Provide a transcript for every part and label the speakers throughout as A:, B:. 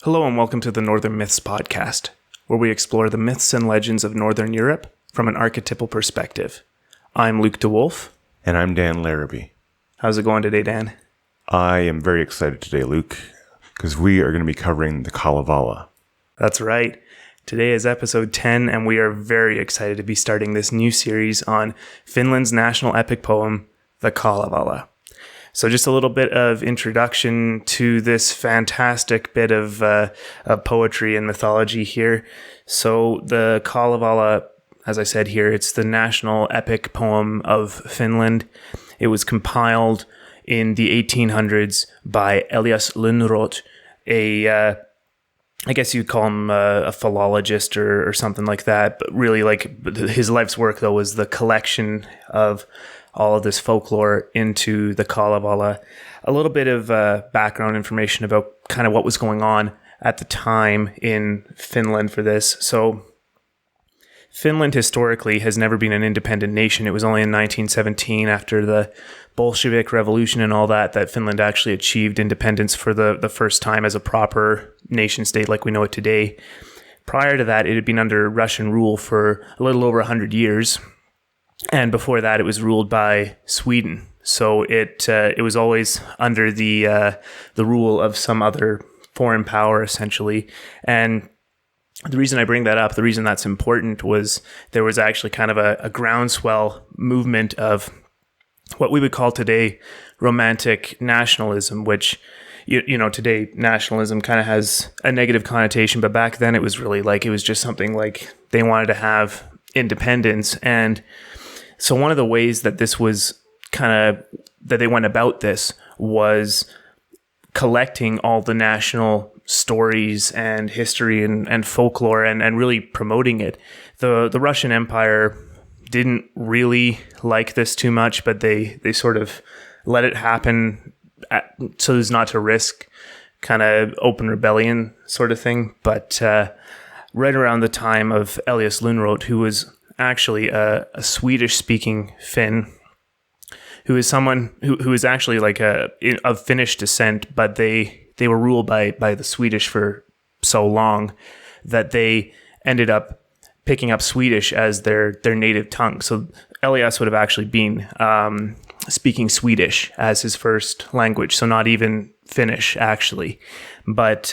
A: Hello and welcome to the Northern Myths podcast, where we explore the myths and legends of Northern Europe from an archetypal perspective. I'm Luke DeWolf.
B: And I'm Dan Larrabee.
A: How's it going today, Dan?
B: I am very excited today, Luke, because we are going to be covering the Kalevala.
A: That's right. Today is episode 10, and we are very excited to be starting this new series on Finland's national epic poem, the Kalevala. So just a little bit of introduction to this fantastic bit of poetry and mythology here. So the Kalevala, as I said here, it's the national epic poem of Finland. It was compiled in the 1800s by Elias Lönnrot, I guess you'd call him a philologist or something like that. But really, his life's work, though, was the collection of all of this folklore into the Kalevala. A little bit of background information about kind of what was going on at the time in Finland for this. So Finland historically has never been an independent nation. It was only in 1917, after the Bolshevik Revolution and all that Finland actually achieved independence for the first time as a proper nation state like we know it today. Prior to that, it had been under Russian rule for a little over 100 years. And before that, it was ruled by Sweden. So it was always under the rule of some other foreign power, essentially. And the reason I bring that up, the reason that's important, was there was actually kind of a groundswell movement of what we would call today romantic nationalism, which, you know, today nationalism kind of has a negative connotation, but back then it was really it was just something like they wanted to have independence. And so one of the ways that this was that they went about this was collecting all the national stories and history and folklore and really promoting it. The Russian Empire didn't really like this too much, but they sort of let it happen so as not to risk kind of open rebellion sort of thing. But right around the time of Elias Lönnrot, who was actually a Swedish-speaking Finn, who is someone who is actually of Finnish descent, but they were ruled by the Swedish for so long that they ended up picking up Swedish as their native tongue. So Elias would have actually been speaking Swedish as his first language, so not even Finnish actually, but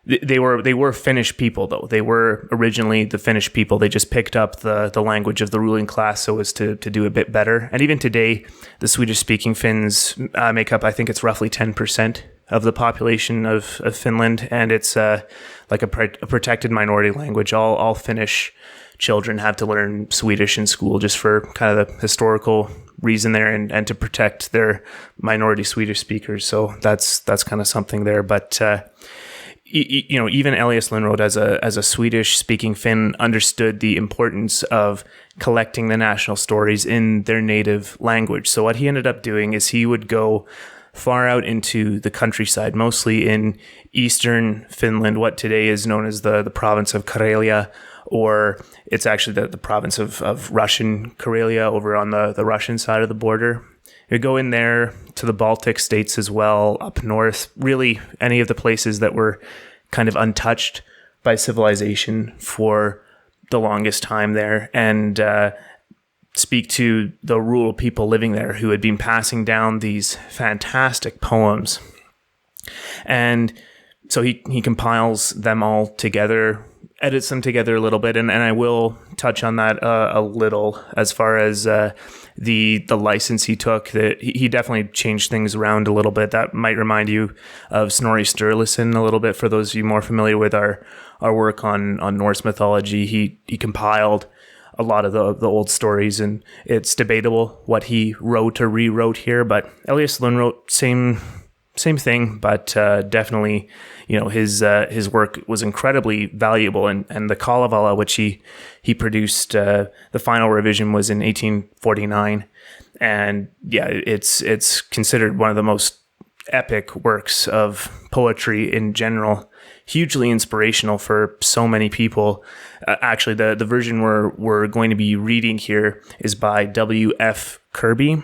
A: they were Finnish people, though. They were originally the Finnish people. They just picked up the language of the ruling class so as to do a bit better. And even today, the Swedish-speaking Finns make up, I think it's roughly 10% of the population of Finland, and it's a protected minority language. All Finnish children have to learn Swedish in school just for kind of the historical reason there and to protect their minority Swedish speakers. So that's kind of something there. But you know, even Elias Lönnrot, as a Swedish-speaking Finn, understood the importance of collecting the national stories in their native language. So what he ended up doing is he would go far out into the countryside, mostly in eastern Finland, what today is known as the province of Karelia, or it's actually the province of Russian Karelia over on the Russian side of the border. You go in there to the Baltic states as well, up north, really any of the places that were kind of untouched by civilization for the longest time there, and speak to the rural people living there who had been passing down these fantastic poems. And so he compiles them all together, edits them together a little bit, and I will touch on that a little as far as the license he took. That he definitely changed things around a little bit. That might remind you of Snorri Sturluson a little bit, for those of you more familiar with our work on Norse mythology. He compiled a lot of the old stories, and it's debatable what he wrote or rewrote here. But Elias Lönnrot, same thing, but definitely, you know, his work was incredibly valuable. And the Kalevala, which he produced, the final revision was in 1849, and yeah, it's considered one of the most epic works of poetry in general. Hugely inspirational for so many people. Actually, the version we're going to be reading here is by W.F. Kirby,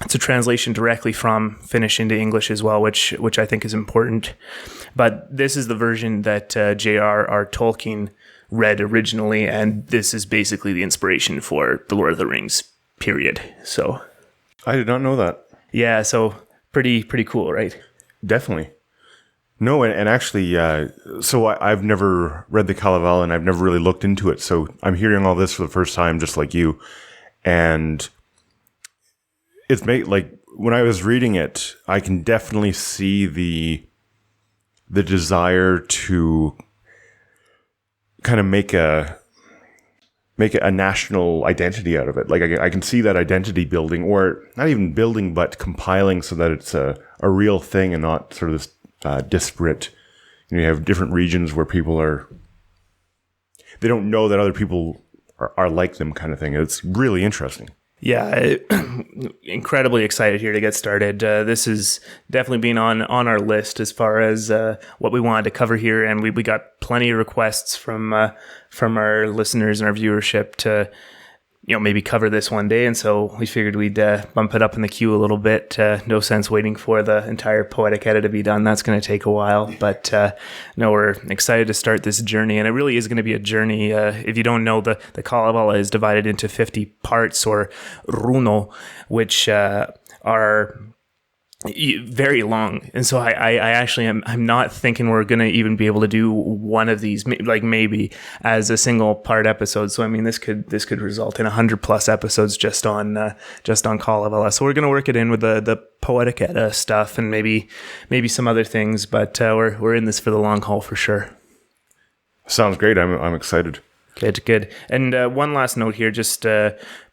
A: it's a translation directly from Finnish into English as well, which I think is important. But this is the version that J.R.R. Tolkien read originally, and this is basically the inspiration for the Lord of the Rings period. So
B: I did not know that.
A: yeah, so pretty cool, right?
B: Definitely. No, and actually, so I've never read the Kalevala, and I've never really looked into it. So I'm hearing all this for the first time, just like you. And it's like when I was reading it, I can definitely see the desire to kind of make a national identity out of it. Like I can see that identity building, or not even building, but compiling so that it's a real thing and not sort of this disparate. You have different regions where people they don't know that other people are like them, kind of thing. It's really interesting.
A: Yeah, incredibly excited here to get started. This has definitely been on our list as far as what we wanted to cover here, and we got plenty of requests from our listeners and our viewership to maybe cover this one day, and so we figured we'd bump it up in the queue a little bit. No sense waiting for the entire Poetic Edda to be done. That's going to take a while, but no, we're excited to start this journey, and it really is going to be a journey. If you don't know, the Kalevala is divided into 50 parts, or runo, which are very long, and so I actually I'm not thinking we're gonna even be able to do one of these, like maybe as a single part episode. So I mean, this could result in 100+ episodes just on Kalevala. So we're gonna work it in with the Poetic Edda stuff and maybe some other things, but we're in this for the long haul for sure.
B: Sounds great. I'm excited.
A: Good. And one last note here, just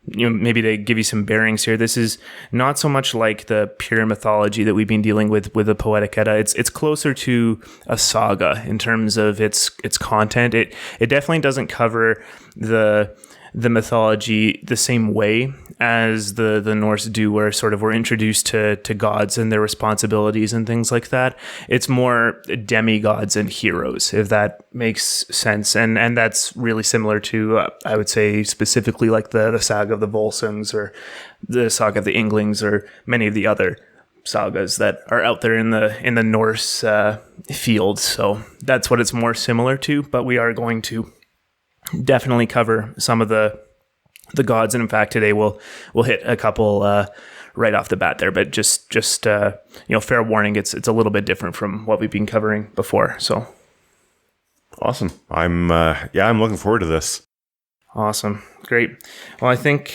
A: maybe to give you some bearings here. This is not so much like the pure mythology that we've been dealing with the Poetic Edda. It's closer to a saga in terms of its content. It definitely doesn't cover the mythology the same way as the Norse do, where sort of we're introduced to gods and their responsibilities and things like that. It's more demigods and heroes, if that makes sense. And that's really similar to, I would say, specifically like the saga of the Volsungs or the saga of the Inglings or many of the other sagas that are out there in the Norse field. So that's what it's more similar to, but we are going to definitely cover some of the gods, and in fact today we'll hit a couple right off the bat there, but just fair warning, it's a little bit different from what we've been covering before. So
B: awesome. I'm looking forward to this.
A: Awesome. Great. Well, I think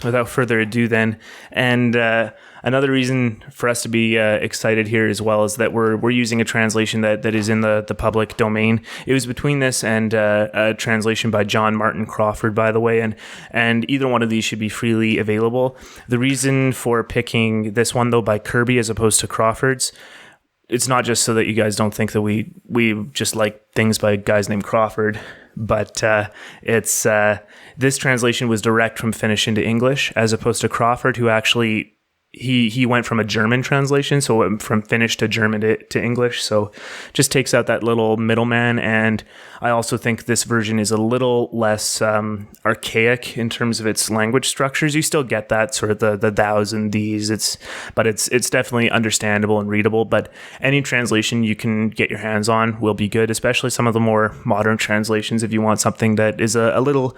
A: without further ado then, and another reason for us to be excited here as well is that we're using a translation that is in the public domain. It was between this and a translation by John Martin Crawford, by the way, and either one of these should be freely available. The reason for picking this one, though, by Kirby as opposed to Crawford's, it's not just so that you guys don't think that we just like things by guys named Crawford, but it's this translation was direct from Finnish into English, as opposed to Crawford, who actually he went from a German translation, so from Finnish to German to English, so just takes out that little middleman. And I also think this version is a little less archaic in terms of its language structures. You still get that sort of the thous and these, but it's definitely understandable and readable. But any translation you can get your hands on will be good, especially some of the more modern translations. If you want something that is a little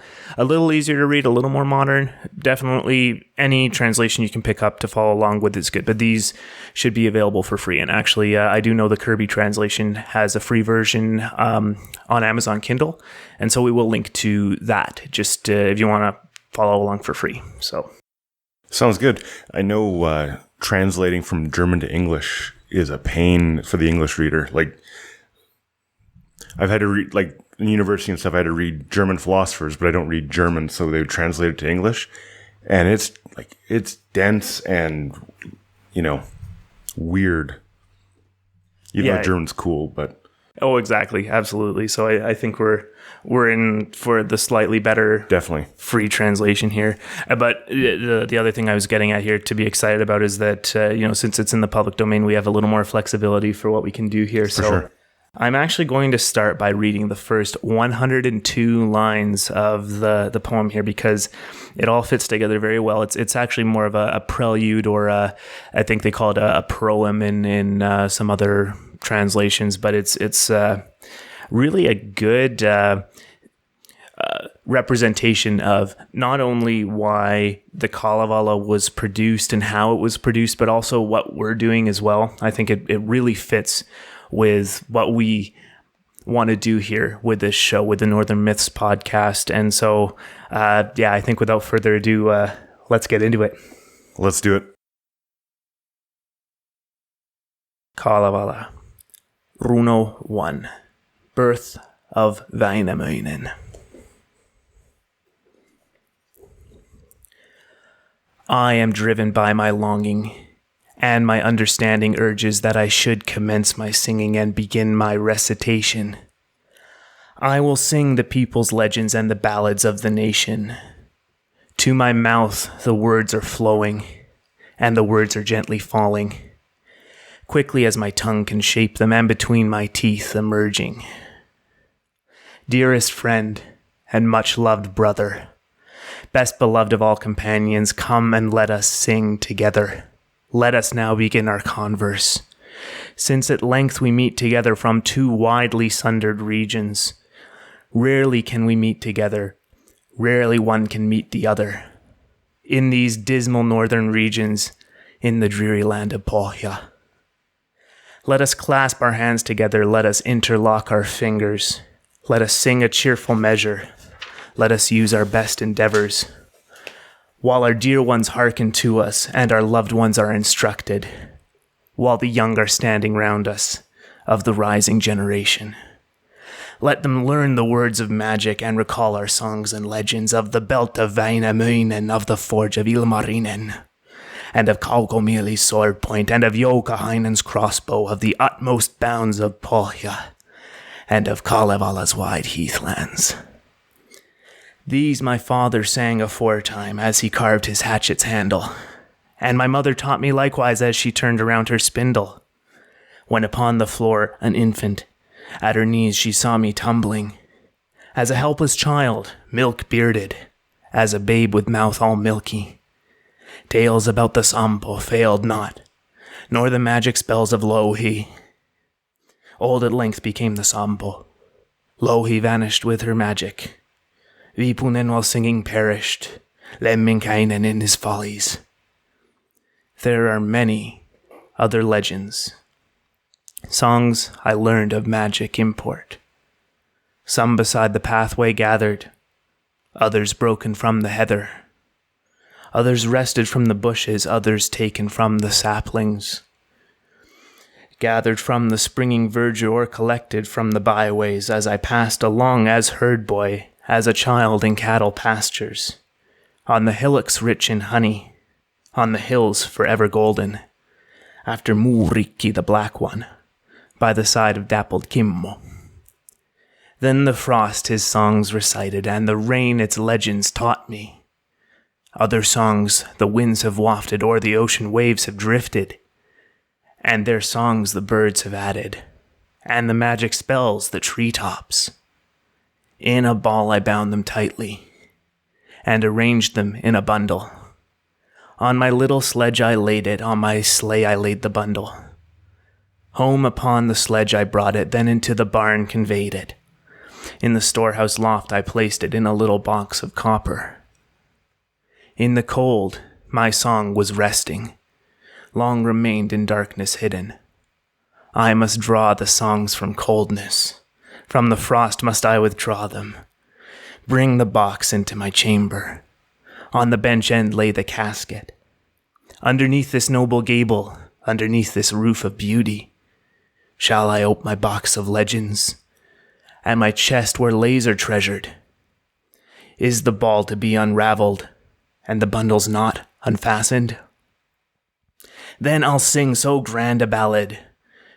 A: easier to read, a little more modern, definitely any translation you can pick up to follow along with is good, but these should be available for free. And actually, I do know the Kirby translation has a free version on Amazon Kindle, and so we will link to that just if you want to follow along for free. So
B: sounds good. I know translating from German to English is a pain for the English reader. Like, I've had to read, like in university and stuff, I had to read German philosophers, but I don't read German, so they would translate it to English, and it's dense and weird. Even though German's cool, but
A: oh, exactly, absolutely. So I think we're in for the slightly better,
B: definitely
A: free translation here. But the other thing I was getting at here to be excited about is that since it's in the public domain, we have a little more flexibility for what we can do here.
B: For sure.
A: I'm actually going to start by reading the first 102 lines of the poem here because it all fits together very well. It's actually more of a prelude, or I think they call it a proem in some other translations, but it's really a good representation of not only why the Kalevala was produced and how it was produced, but also what we're doing as well. I think it really fits with what we want to do here with this show, with the Northern Myths podcast. And so, I think without further ado, let's get into it.
B: Let's do it.
A: Kalevala Runo 1. Birth of Väinämöinen. I am driven by my longing, and my understanding urges that I should commence my singing and begin my recitation. I will sing the people's legends and the ballads of the nation. To my mouth the words are flowing, and the words are gently falling, quickly as my tongue can shape them, and between my teeth emerging. Dearest friend, and much-loved brother, best beloved of all companions, come and let us sing together. Let us now begin our converse. Since at length we meet together from two widely sundered regions, rarely can we meet together, rarely one can meet the other. In these dismal northern regions, in the dreary land of Pohjola. Let us clasp our hands together, let us interlock our fingers. Let us sing a cheerful measure, let us use our best endeavors. While our dear ones hearken to us, and our loved ones are instructed, while the young are standing round us, of the rising generation. Let them learn the words of magic, and recall our songs and legends of the belt of Väinämöinen, of the forge of Ilmarinen, and of Kaukomieli's sword point, and of Joukahainen's crossbow, of the utmost bounds of Pohjola, and of Kalevala's wide heathlands. These my father sang aforetime as he carved his hatchet's handle, and my mother taught me likewise as she turned around her spindle. When upon the floor, an infant, at her knees she saw me tumbling, as a helpless child, milk-bearded, as a babe with mouth all milky. Tales about the Sampo failed not, nor the magic spells of Louhi. Old at length became the Sampo. Louhi vanished with her magic. Vipunen while singing perished, Lemminkäinen in his follies. There are many other legends, songs I learned of magic import. Some beside the pathway gathered, others broken from the heather, others wrested from the bushes, others taken from the saplings, gathered from the springing verdure or collected from the byways as I passed along as herd boy, as a child in cattle pastures, on the hillocks rich in honey, on the hills forever golden, after Muurikki the Black One, by the side of dappled Kimmo. Then the frost his songs recited, and the rain its legends taught me. Other songs the winds have wafted, or the ocean waves have drifted, and their songs the birds have added, and the magic spells the treetops. In a ball I bound them tightly, and arranged them in a bundle. On my little sledge I laid it, on my sleigh I laid the bundle. Home upon the sledge I brought it, then into the barn conveyed it. In the storehouse loft I placed it, in a little box of copper. In the cold my song was resting, long remained in darkness hidden. I must draw the songs from coldness. From the frost must I withdraw them. Bring the box into my chamber. On the bench end lay the casket. Underneath this noble gable, underneath this roof of beauty, shall I ope my box of legends, and my chest where lays are treasured? Is the ball to be unraveled, and the bundles not unfastened? Then I'll sing so grand a ballad,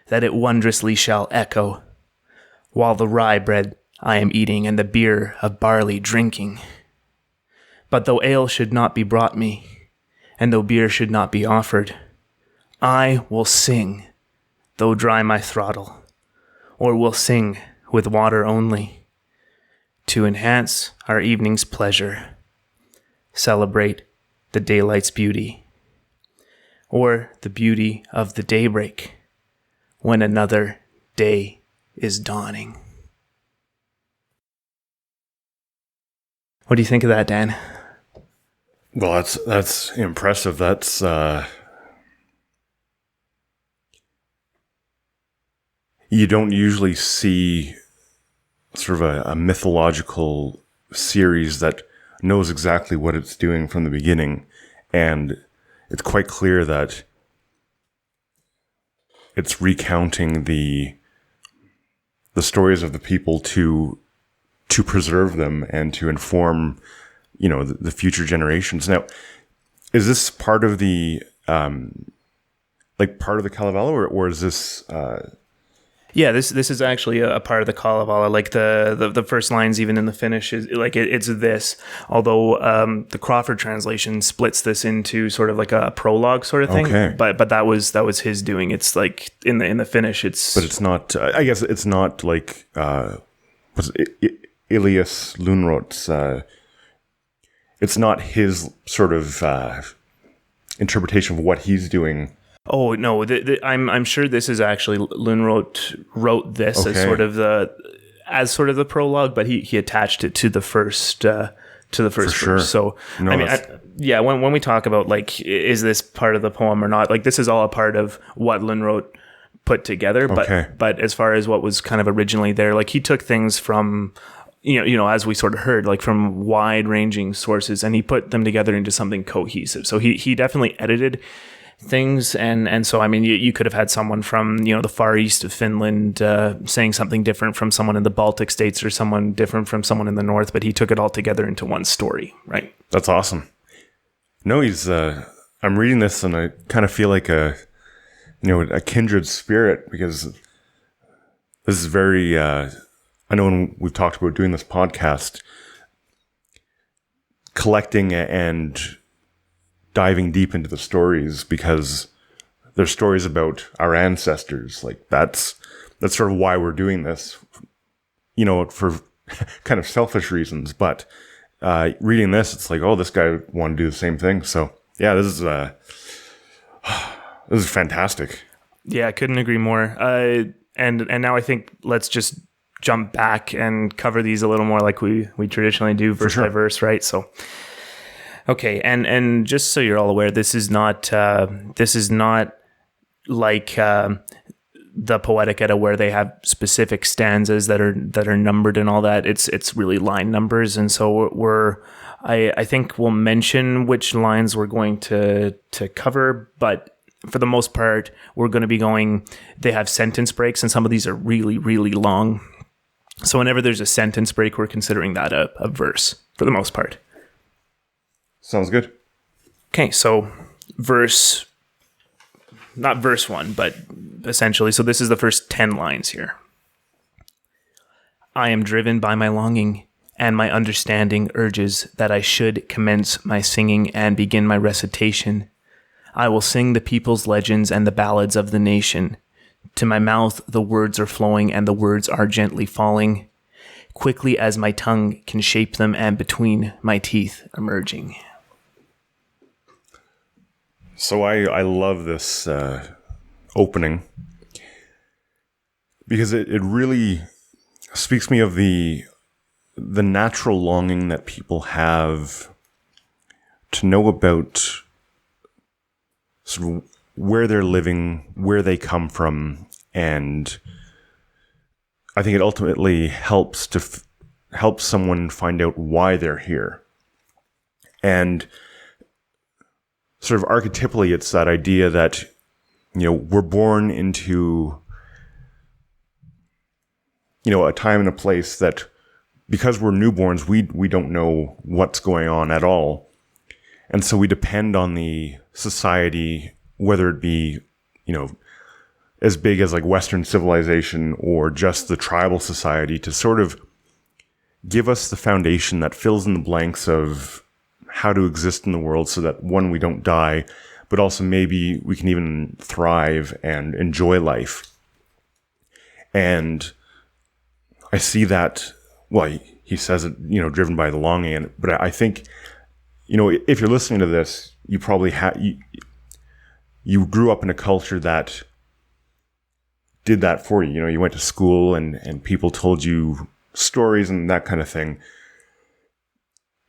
A: that it wondrously shall echo, while the rye bread I am eating, and the beer of barley drinking. But though ale should not be brought me, and though beer should not be offered, I will sing, though dry my throttle, or we'll sing with water only to enhance our evening's pleasure, celebrate the daylight's beauty, or the beauty of the daybreak when another day is dawning. What do you think of that, Dan?
B: Well, that's impressive. That's you don't usually see sort of a mythological series that knows exactly what it's doing from the beginning, and it's quite clear that it's recounting the stories of the people to preserve them and to inform, the future generations. Now, is this part of the part of the Kalevala, or is this?
A: Yeah, this is actually a part of the Kalevala. Like the first lines, even in the Finnish, is like it's this. Although the Crawford translation splits this into sort of like a prologue sort of thing.
B: Okay.
A: But that was his doing. It's like in the Finnish, it's.
B: But it's not. I guess it's not like was it Elias Lönnrot's. It's not his sort of interpretation of what he's doing.
A: Oh no! I'm sure this is actually Lönnrot wrote this as sort of the prologue, but he attached it to the first verse.
B: Sure.
A: So
B: No,
A: I mean, when we talk about like, is this part of the poem or not? Like, this is all a part of what Lönnrot put together. But as far as what was kind of originally there, like he took things from. As we sort of heard, like from wide-ranging sources, and he put them together into something cohesive. So he definitely edited things, and so I mean, you could have had someone from the far east of Finland saying something different from someone in the Baltic states, or someone different from someone in the north, but he took it all together into one story, right?
B: That's awesome. No, he's. I'm reading this, and I kind of feel like a kindred spirit, because this is very. I know when we've talked about doing this podcast, collecting and diving deep into the stories, because they're stories about our ancestors. Like that's sort of why we're doing this, for kind of selfish reasons. But reading this, it's like, oh, this guy wanted to do the same thing. So yeah, this is fantastic.
A: Yeah, I couldn't agree more. And now I think let's just jump back and cover these a little more like we traditionally do, verse by verse, right? So, okay, and just so you're all aware, this is not like the Poetic Edda where they have specific stanzas that are numbered and all that. It's really line numbers, and so I think we'll mention which lines we're going to cover, but for the most part, we're going to be going. They have sentence breaks, and some of these are really, really long. So whenever there's a sentence break, we're considering that a verse for the most part.
B: Sounds good.
A: Okay, so not verse 1, but essentially, so this is the first 10 lines here. I am driven by my longing, and my understanding urges that I should commence my singing and begin my recitation. I will sing the people's legends and the ballads of the nation. To my mouth the words are flowing, and the words are gently falling, quickly as my tongue can shape them, and between my teeth emerging.
B: So I love this opening, because it really speaks me of the natural longing that people have to know about sort of where they're living, where they come from, and I think it ultimately helps to help someone find out why they're here. And sort of archetypally, it's that idea that, we're born into, a time and a place that, because we're newborns, we don't know what's going on at all. And so we depend on the society, whether it be, as big as like Western civilization or just the tribal society, to sort of give us the foundation that fills in the blanks of how to exist in the world, so that, one, we don't die, but also maybe we can even thrive and enjoy life. And I see that, well, he says it, driven by the longing. But I think, if you're listening to this, you probably you grew up in a culture that did that for you. You went to school and people told you stories and that kind of thing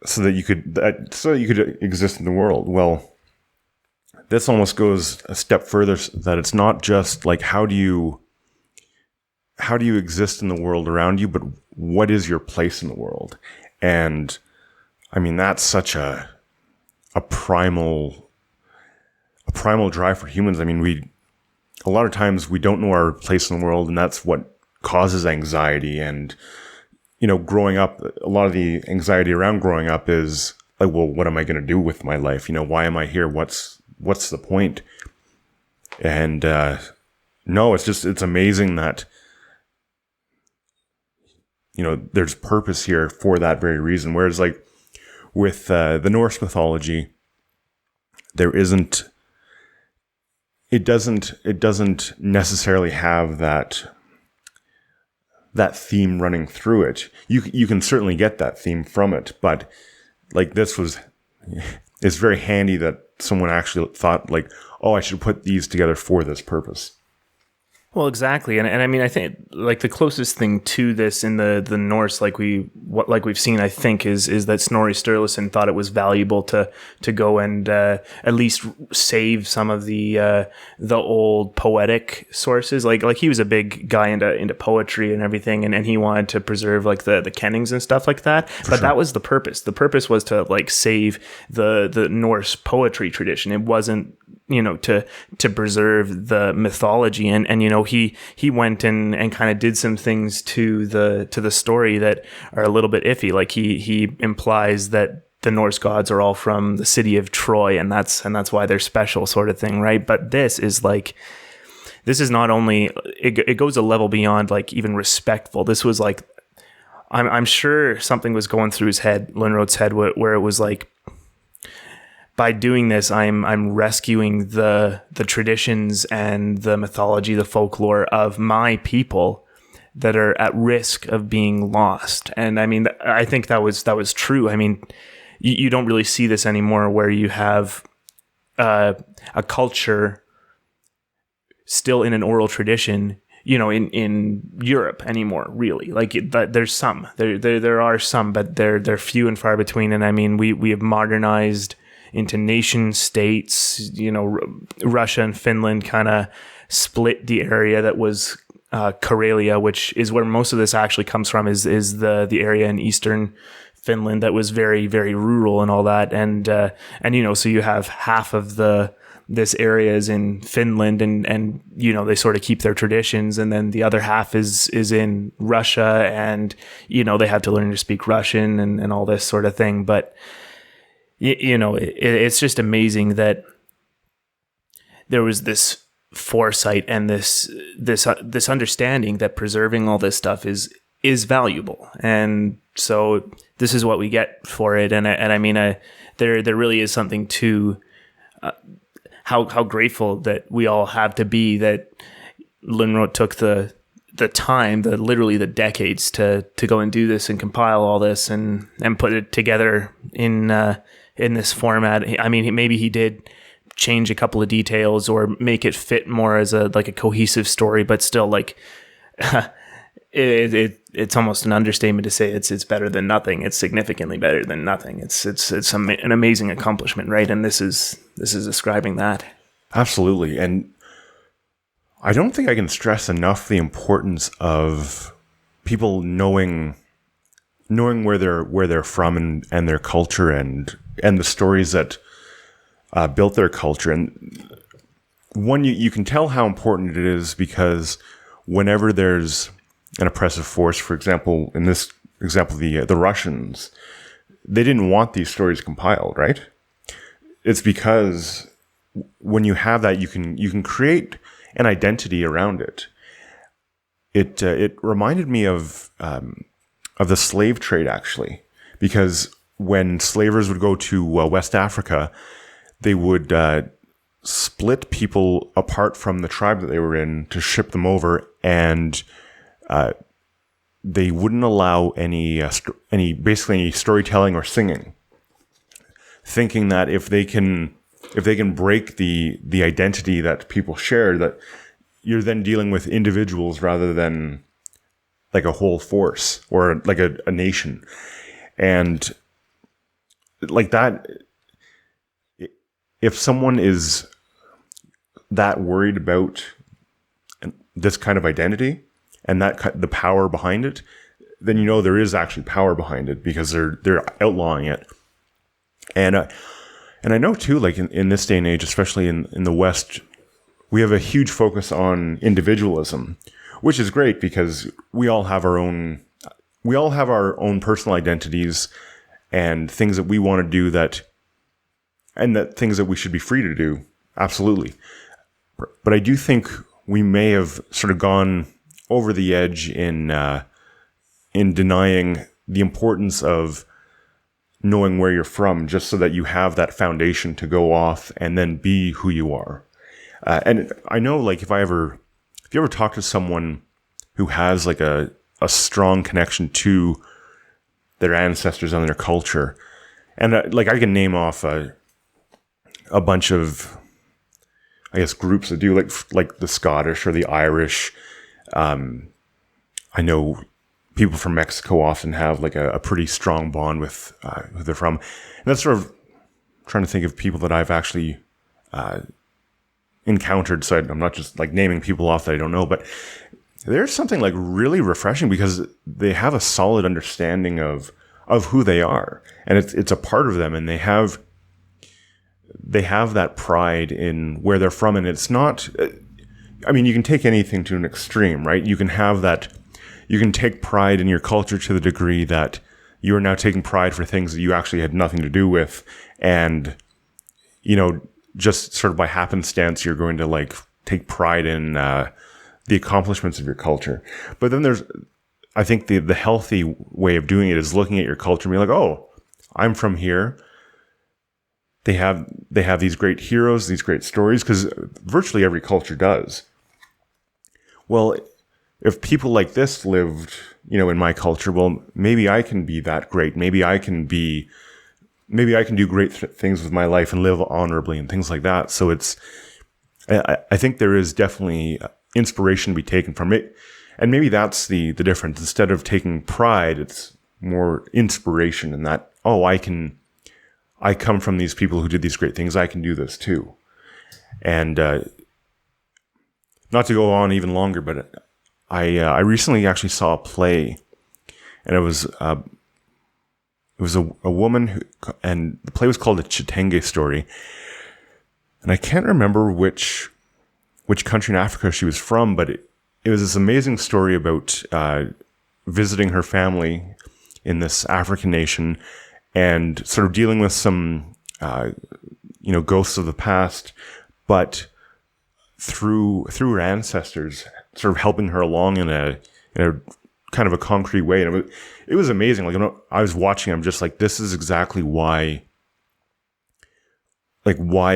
B: so that you could exist in the world. Well, this almost goes a step further, that it's not just like how do you exist in the world around you, but what is your place in the world? And I mean, that's such a primal drive for humans. I mean, a lot of times we don't know our place in the world, and that's what causes anxiety. And, growing up, a lot of the anxiety around growing up is like, well, what am I going to do with my life? Why am I here? What's the point? And, no, it's amazing that, there's purpose here for that very reason. Whereas like with, the Norse mythology, it doesn't necessarily have that theme running through it. You can certainly get that theme from it, but like it's very handy that someone actually thought like, oh, I should put these together for this purpose.
A: Well, exactly, and I mean, I think like the closest thing to this in the Norse, like we've seen, I think is that Snorri Sturluson thought it was valuable to go and at least save some of the old poetic sources. Like he was a big guy into poetry and everything, and he wanted to preserve like the kennings and stuff like that. But that was the purpose. The purpose was to like save the Norse poetry tradition. It wasn't to preserve the mythology, and he went and kind of did some things to the story that are a little bit iffy. Like he implies that the Norse gods are all from the city of Troy, and that's why they're special, sort of thing, right? But this is not only it goes a level beyond like even respectful. This was like, I'm sure something was going through Lönnrot's head, where it was like, by doing this, I'm rescuing the traditions and the mythology, the folklore of my people that are at risk of being lost. And I mean, I think that was true. I mean, you don't really see this anymore, where you have a culture still in an oral tradition, in Europe anymore, really. Like there's some, there are some, but they're few and far between. And I mean, we have modernized into nation states. Russia and Finland kind of split the area that was Karelia, which is where most of this actually comes from, is the area in eastern Finland that was very, very rural and all that. And so you have half of this area is in Finland, and they sort of keep their traditions, and then the other half is in Russia, and they have to learn to speak Russian and all this sort of thing. But it's just amazing that there was this foresight and this understanding that preserving all this stuff is valuable, and so this is what we get for it. And I mean, there really is something to how grateful that we all have to be that Lönnrot took the time, literally the decades to go and do this and compile all this and put it together in this format. I mean, maybe he did change a couple of details or make it fit more as a cohesive story, but still, like, it's almost an understatement to say it's better than nothing. It's significantly better than nothing. It's an amazing accomplishment, right? And this is describing that. Absolutely.
B: And I don't think I can stress enough the importance of people knowing where they're from and their culture and the stories that built their culture. And one, you can tell how important it is because whenever there's an oppressive force, for example, in this example, the Russians, they didn't want these stories compiled, right? It's because when you have that, you can create an identity around it. It reminded me of the slave trade, actually, because when slavers would go to West Africa, they would split people apart from the tribe that they were in to ship them over, and they wouldn't allow any storytelling or singing, thinking that if they can break the identity that people share, that you're then dealing with individuals rather than like a whole force or like a nation. And like that, if someone is that worried about this kind of identity and the power behind it, then you know there is actually power behind it, because they're outlawing it. And I know too, like in this day and age, especially in the West, we have a huge focus on individualism, which is great because we all have our own personal identities and things that we want to do, and that things that we should be free to do. Absolutely. But I do think we may have sort of gone over the edge in denying the importance of knowing where you're from, just so that you have that foundation to go off and then be who you are. And I know, like, if you ever talk to someone who has like a strong connection to their ancestors and their culture, and like I can name off a bunch of, I guess, groups that do, like the Scottish or the Irish. I know people from Mexico often have like a pretty strong bond with who they're from. And that's sort of trying to think of people that I've actually encountered. So I'm not just like naming people off that I don't know, but there's something like really refreshing because they have a solid understanding of who they are, and it's a part of them, and they have that pride in where they're from. And it's not, I mean, you can take anything to an extreme, right? You can have that, you can take pride in your culture to the degree that you are now taking pride for things that you actually had nothing to do with. And, you know, just sort of by happenstance, you're going to like take pride in the accomplishments of your culture. But then there's, I think the healthy way of doing it is looking at your culture and being like, oh, I'm from here. They have these great heroes, these great stories, because virtually every culture does. Well, if people like this lived, you know, in my culture, well, maybe I can be that great. Maybe I can do great things with my life and live honorably and things like that. So I think there is definitely inspiration to be taken from it. And maybe that's the difference. Instead of taking pride, it's more inspiration in that, oh, I come from these people who did these great things. I can do this too. And not to go on even longer, but I recently actually saw a play, and it was a woman who, and the play was called The Chitenge Story. And I can't remember which country in Africa she was from, but it was this amazing story about visiting her family in this African nation and sort of dealing with some, ghosts of the past, but through her ancestors, sort of helping her along in a kind of a concrete way. And it was amazing. Like, I was watching, I'm just like, this is exactly why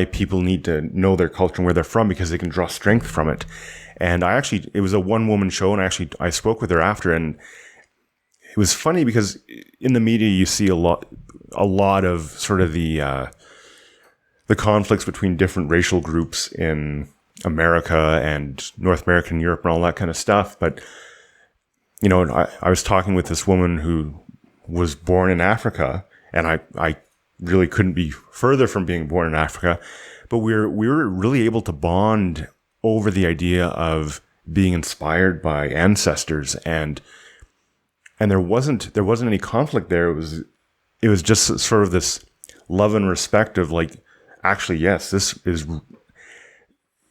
B: people need to know their culture and where they're from, because they can draw strength from it. And it was a one-woman show, and I spoke with her after, and it was funny because in the media you see a lot of sort of the conflicts between different racial groups in America and North America and Europe and all that kind of stuff. But, you know, I was talking with this woman who was born in Africa, and I really couldn't be further from being born in Africa, but we were really able to bond over the idea of being inspired by ancestors, and there wasn't any conflict there. It was just sort of this love and respect of like, actually, yes,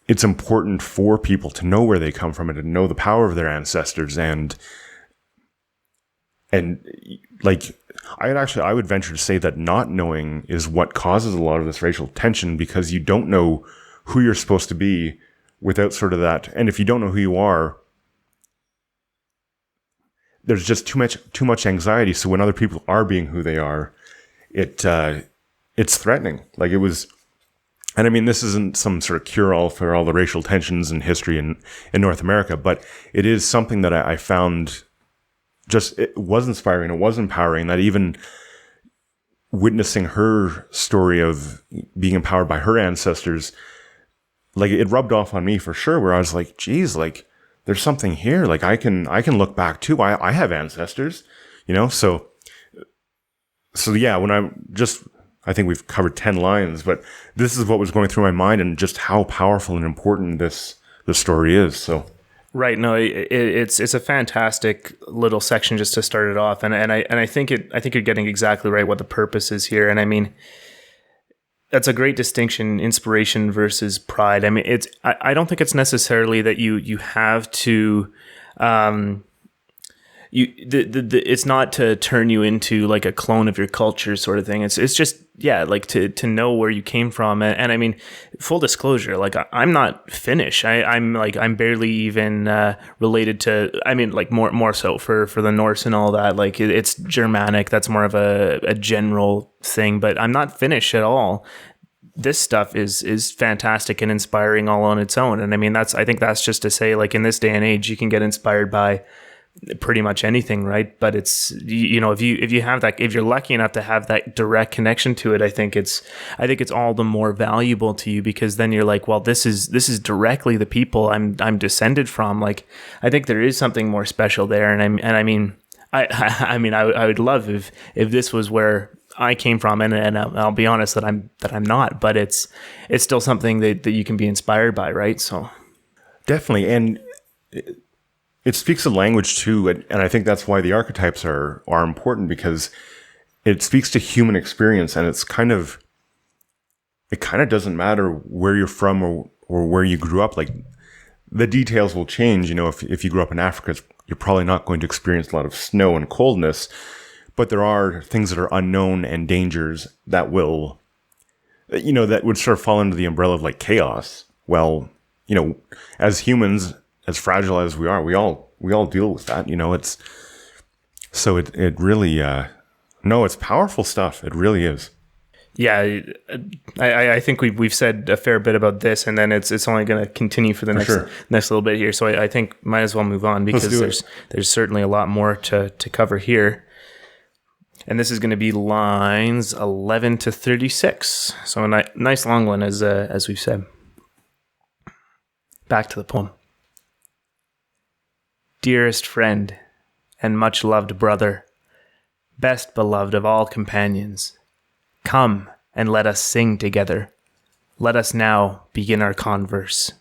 B: it's important for people to know where they come from and to know the power of their ancestors. And like, I would venture to say that not knowing is what causes a lot of this racial tension, because you don't know who you're supposed to be without sort of that. And if you don't know who you are, there's just too much anxiety. So when other people are being who they are, it's threatening. Like, it was And I mean, this isn't some sort of cure-all for all the racial tensions in history in North America, but it is something that I found it was inspiring, it was empowering, that even witnessing her story of being empowered by her ancestors, like it rubbed off on me for sure, where I was like, geez, like there's something here. Like I can look back too. I have ancestors, so yeah, I think we've covered 10 lines, but this is what was going through my mind and just how powerful and important this story is. So,
A: right. No, it's a fantastic little section just to start it off. And I think you're getting exactly right what the purpose is here. And I mean, that's a great distinction, inspiration versus pride. I mean, I don't think it's necessarily that you have to, it's not to turn you into like a clone of your culture sort of thing. It's just, yeah, like to know where you came from. And I mean, full disclosure, like I'm not Finnish. I'm barely even related to, I mean, like more so for the Norse and all that. Like it's Germanic. That's more of a general thing, but I'm not Finnish at all. This stuff is fantastic and inspiring all on its own. And I mean, I think that's just to say, like in this day and age, you can get inspired by pretty much anything, right? But it's, if you have that, if you're lucky enough to have that direct connection to it, I think it's all the more valuable to you, because then you're like, well, this is directly the people I'm descended from. Like, I think there is something more special there. And I mean, I would love if this was where I came from, and I'll be honest that I'm not, but it's still something that you can be inspired by, right? So
B: definitely. And it speaks a language too, and I think that's why the archetypes are important, because it speaks to human experience, and it kind of doesn't matter where you're from or where you grew up. Like the details will change. If you grew up in Africa, you're probably not going to experience a lot of snow and coldness, but there are things that are unknown and dangers that will, that would sort of fall under the umbrella of like chaos. Well, as humans, as fragile as we are, we all deal with that. It's so it really it's powerful stuff. It really is.
A: Yeah, I think we've said a fair bit about this, and then it's only going to continue for the next little bit here. So I think might as well move on, because there's certainly a lot more to cover here. And this is going to be lines 11 to 36. So a nice long one, as we've said. Back to the poem. Dearest friend and much loved brother, best beloved of all companions, come and let us sing together. Let us now begin our converse.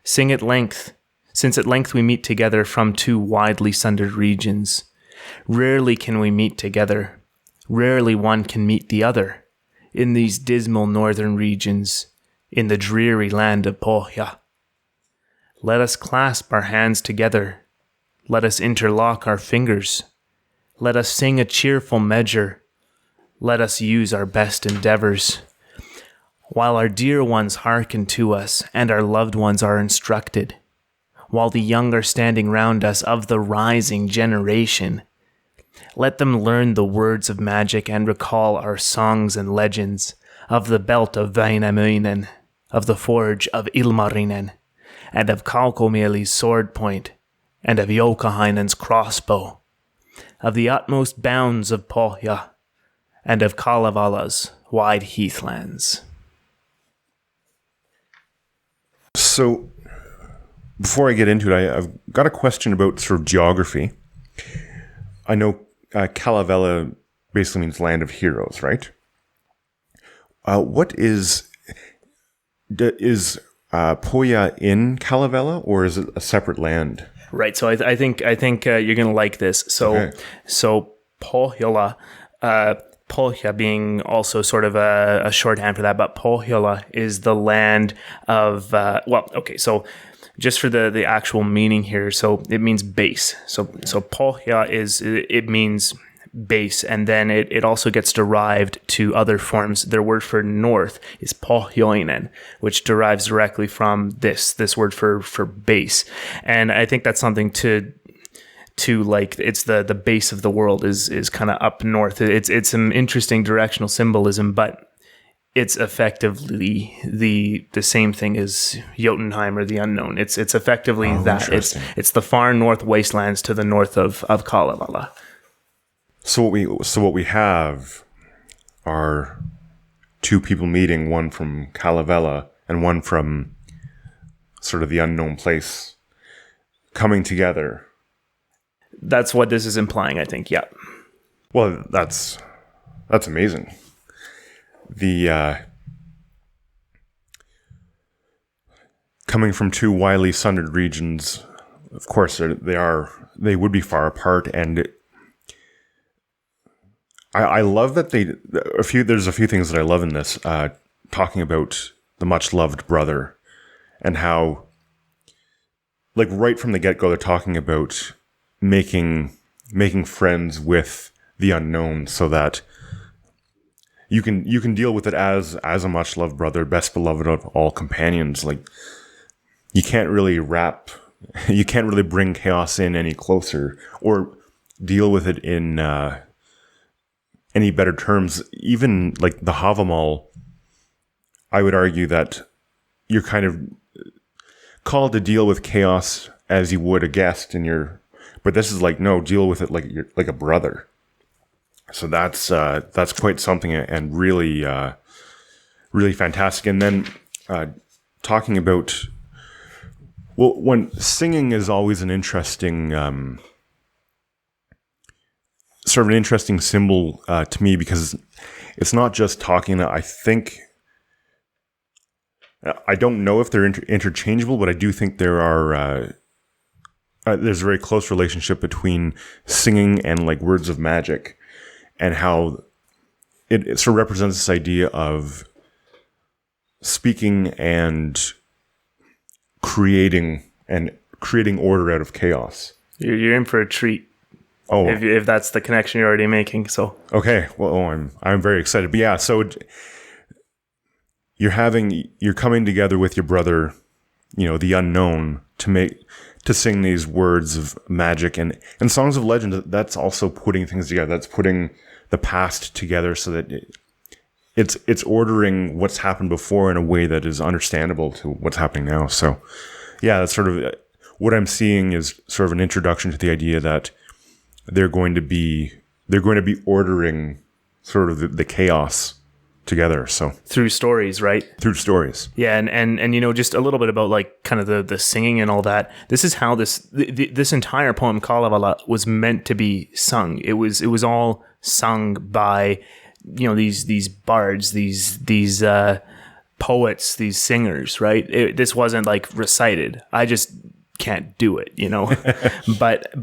A: Sing at length, since at length we meet together from two widely sundered regions. Rarely can we meet together. Rarely one can meet the other in these dismal northern regions, in the dreary land of Pohjola. Let us clasp our hands together. Let us interlock our fingers. Let us sing a cheerful measure. Let us use our best endeavors. While our dear ones hearken to us, and our loved ones are instructed, while the young are standing round us of the rising generation, let them learn the words of magic and recall our songs and legends of the belt of Väinämöinen, of the forge of Ilmarinen, and of Kaukomieli's sword point, and of Joukahainen's crossbow, of the utmost bounds of Pohjola, and of Kalevala's wide heathlands.
B: So, before I get into it, I've got a question about sort of geography. I know Kalevala basically means land of heroes, right? What is Pohjola in Kalevala, or is it a separate land?
A: Right. So I think you're gonna like this. So Pohjola, Pohjola being also sort of a shorthand for that, but Pohjola is the land of So just for the actual meaning here, so it means base. So Pohjola it means base, and then it also gets derived to other forms. Their word for north is Pohjoinen, which derives directly from this word for base. And I think that's something to like, it's the base of the world is kind of up north. It's some interesting directional symbolism, but it's effectively the same thing as Jotunheim or the unknown. It's effectively that. It's the far north wastelands to the north of Kalevala.
B: So what we have are two people meeting, one from Kalevala and one from sort of the unknown place, coming together.
A: That's what this is implying, I think. Yeah.
B: Well, that's amazing. The coming from two widely sundered regions, of course, they would be far apart, and I love that there's a few things that I love in this, talking about the much loved brother, and how, like, right from the get-go, they're talking about making friends with the unknown, so that you can deal with it as a much loved brother, best beloved of all companions. Like, you can't really bring chaos in any closer or deal with it in any better terms. Even like the Havamal, I would argue that you're kind of called to deal with chaos as you would a guest but this is like, no, deal with it like you're like a brother. So that's quite something, and really, really fantastic. And then talking about, well, when singing is always an interesting, sort of an interesting symbol to me, because it's not just talking. I don't know if they're interchangeable, but I do think there's a very close relationship between singing and like words of magic. And how it sort of represents this idea of speaking and creating order out of chaos.
A: You're in for a treat.
B: Oh,
A: if that's the connection you're already making. So
B: okay, well, I'm very excited. But yeah, so you're coming together with your brother, the unknown, to sing these words of magic and songs of legend. That's also putting things together. That's putting the past together, so that it's ordering what's happened before in a way that is understandable to what's happening now. So yeah, that's sort of what I'm seeing, is sort of an introduction to the idea that they're going to be ordering sort of the chaos together. So
A: through stories, right?
B: Through stories.
A: Yeah, and just a little bit about like kind of the singing and all that. This is how this entire poem Kalevala was meant to be sung. It was all sung by these bards, these poets, these singers, right? This wasn't like recited. I just can't do it, but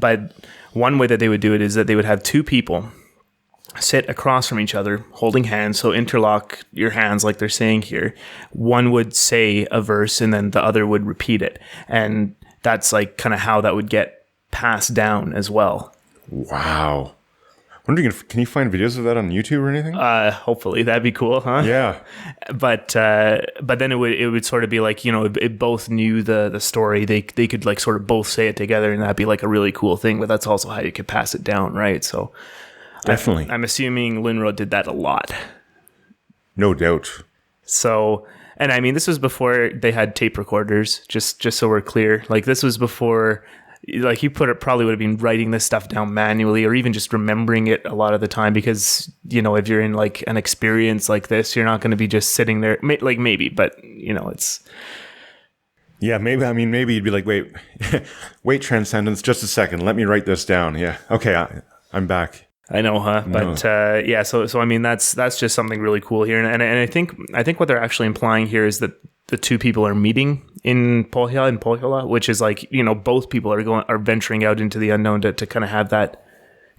A: one way that they would do it is that they would have two people sit across from each other holding hands, so interlock your hands like they're saying here. One would say a verse and then the other would repeat it, and that's like kind of how that would get passed down as well.
B: Wow. Wondering can you find videos of that on YouTube or anything?
A: Hopefully that'd be cool, huh?
B: Yeah.
A: But then it would sort of be like, it both knew the story. They could like sort of both say it together, and that'd be like a really cool thing. But that's also how you could pass it down, right? So
B: definitely,
A: I'm assuming Lönnrot did that a lot.
B: No doubt.
A: So, and I mean, this was before they had tape recorders. Just so we're clear, like this was before. Like he probably would have been writing this stuff down manually, or even just remembering it a lot of the time, because if you're in like an experience like this, you're not going to be just sitting there. Like maybe, but it's.
B: Yeah, maybe. I mean, maybe you'd be like, wait, Transcendence, just a second. Let me write this down. Yeah, okay, I'm back.
A: I know, huh? No. But yeah, so I mean, that's just something really cool here, and I think what they're actually implying here is that the two people are meeting in Pohjola, which is like, both people are venturing out into the unknown to kind of have that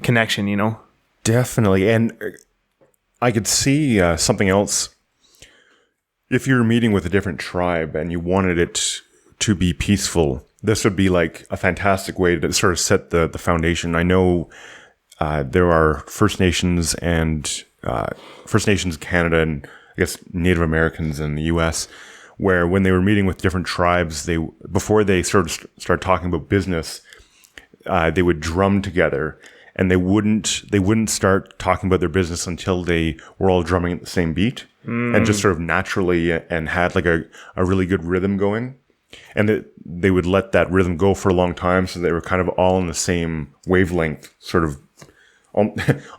A: connection,
B: Definitely. And I could see something else. If you're meeting with a different tribe and you wanted it to be peaceful, this would be like a fantastic way to sort of set the foundation. I know there are First Nations Canada, and I guess Native Americans in the US, where when they were meeting with different tribes, before they sort of start talking about business, they would drum together, and they wouldn't start talking about their business until they were all drumming at the same beat. and just sort of naturally, and had like a really good rhythm going. And they would let that rhythm go for a long time, so they were kind of all in the same wavelength, sort of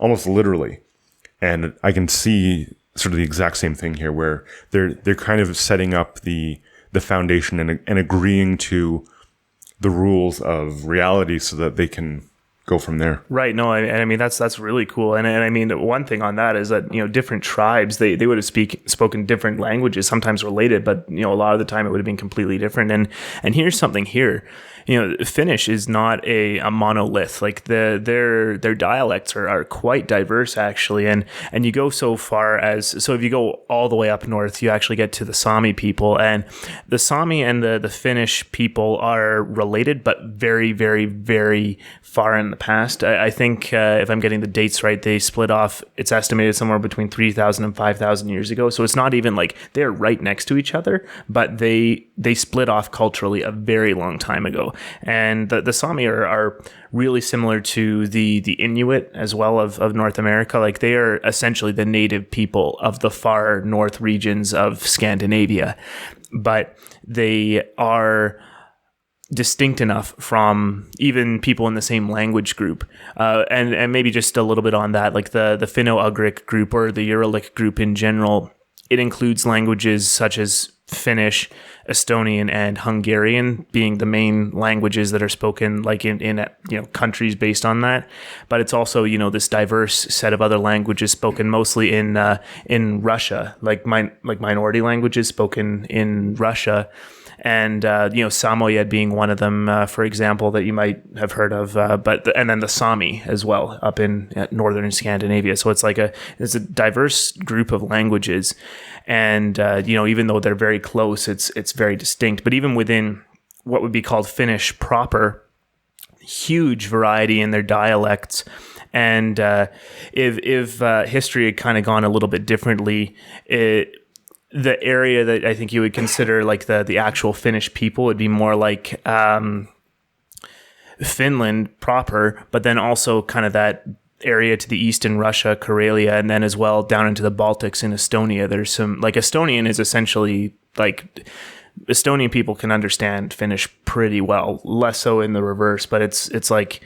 B: almost literally. And I can see sort of the exact same thing here, where they're kind of setting up the foundation and agreeing to the rules of reality so that they can go from there.
A: Right. No, I mean, that's really cool. And I mean, one thing on that is that, different tribes, they would have spoken different languages, sometimes related, but, a lot of the time it would have been completely different. And here's something here. Finnish is not a monolith. Like their dialects are quite diverse, actually. And you go so far as, so if you go all the way up north, you actually get to the Sami people. And the Sami and the Finnish people are related, but very, very, very far in the past. I think if I'm getting the dates right, they split off, it's estimated somewhere between 3,000 and 5,000 years ago. So it's not even like they're right next to each other, but they split off culturally a very long time ago. And the Sami are really similar to the Inuit as well of North America. Like they are essentially the native people of the far north regions of Scandinavia, but they are distinct enough from even people in the same language group. And maybe just a little bit on that, like the Finno-Ugric group or the Uralic group in general, it includes languages such as Finnish, Estonian, and Hungarian being the main languages that are spoken like in countries based on that. But it's also, this diverse set of other languages spoken mostly in Russia, like minority languages spoken in Russia. And, Samoyed being one of them, for example, that you might have heard of, and then the Sami as well up in northern Scandinavia. So it's it's a diverse group of languages. And, even though they're very close, it's very distinct. But even within what would be called Finnish proper, huge variety in their dialects. And if history had kind of gone a little bit differently, the area that I think you would consider like the actual Finnish people would be more like Finland proper, but then also kind of that area to the east in Russia, Karelia, and then as well down into the Baltics in Estonia. There's some, like Estonian is essentially like, Estonian people can understand Finnish pretty well, less so in the reverse, but it's like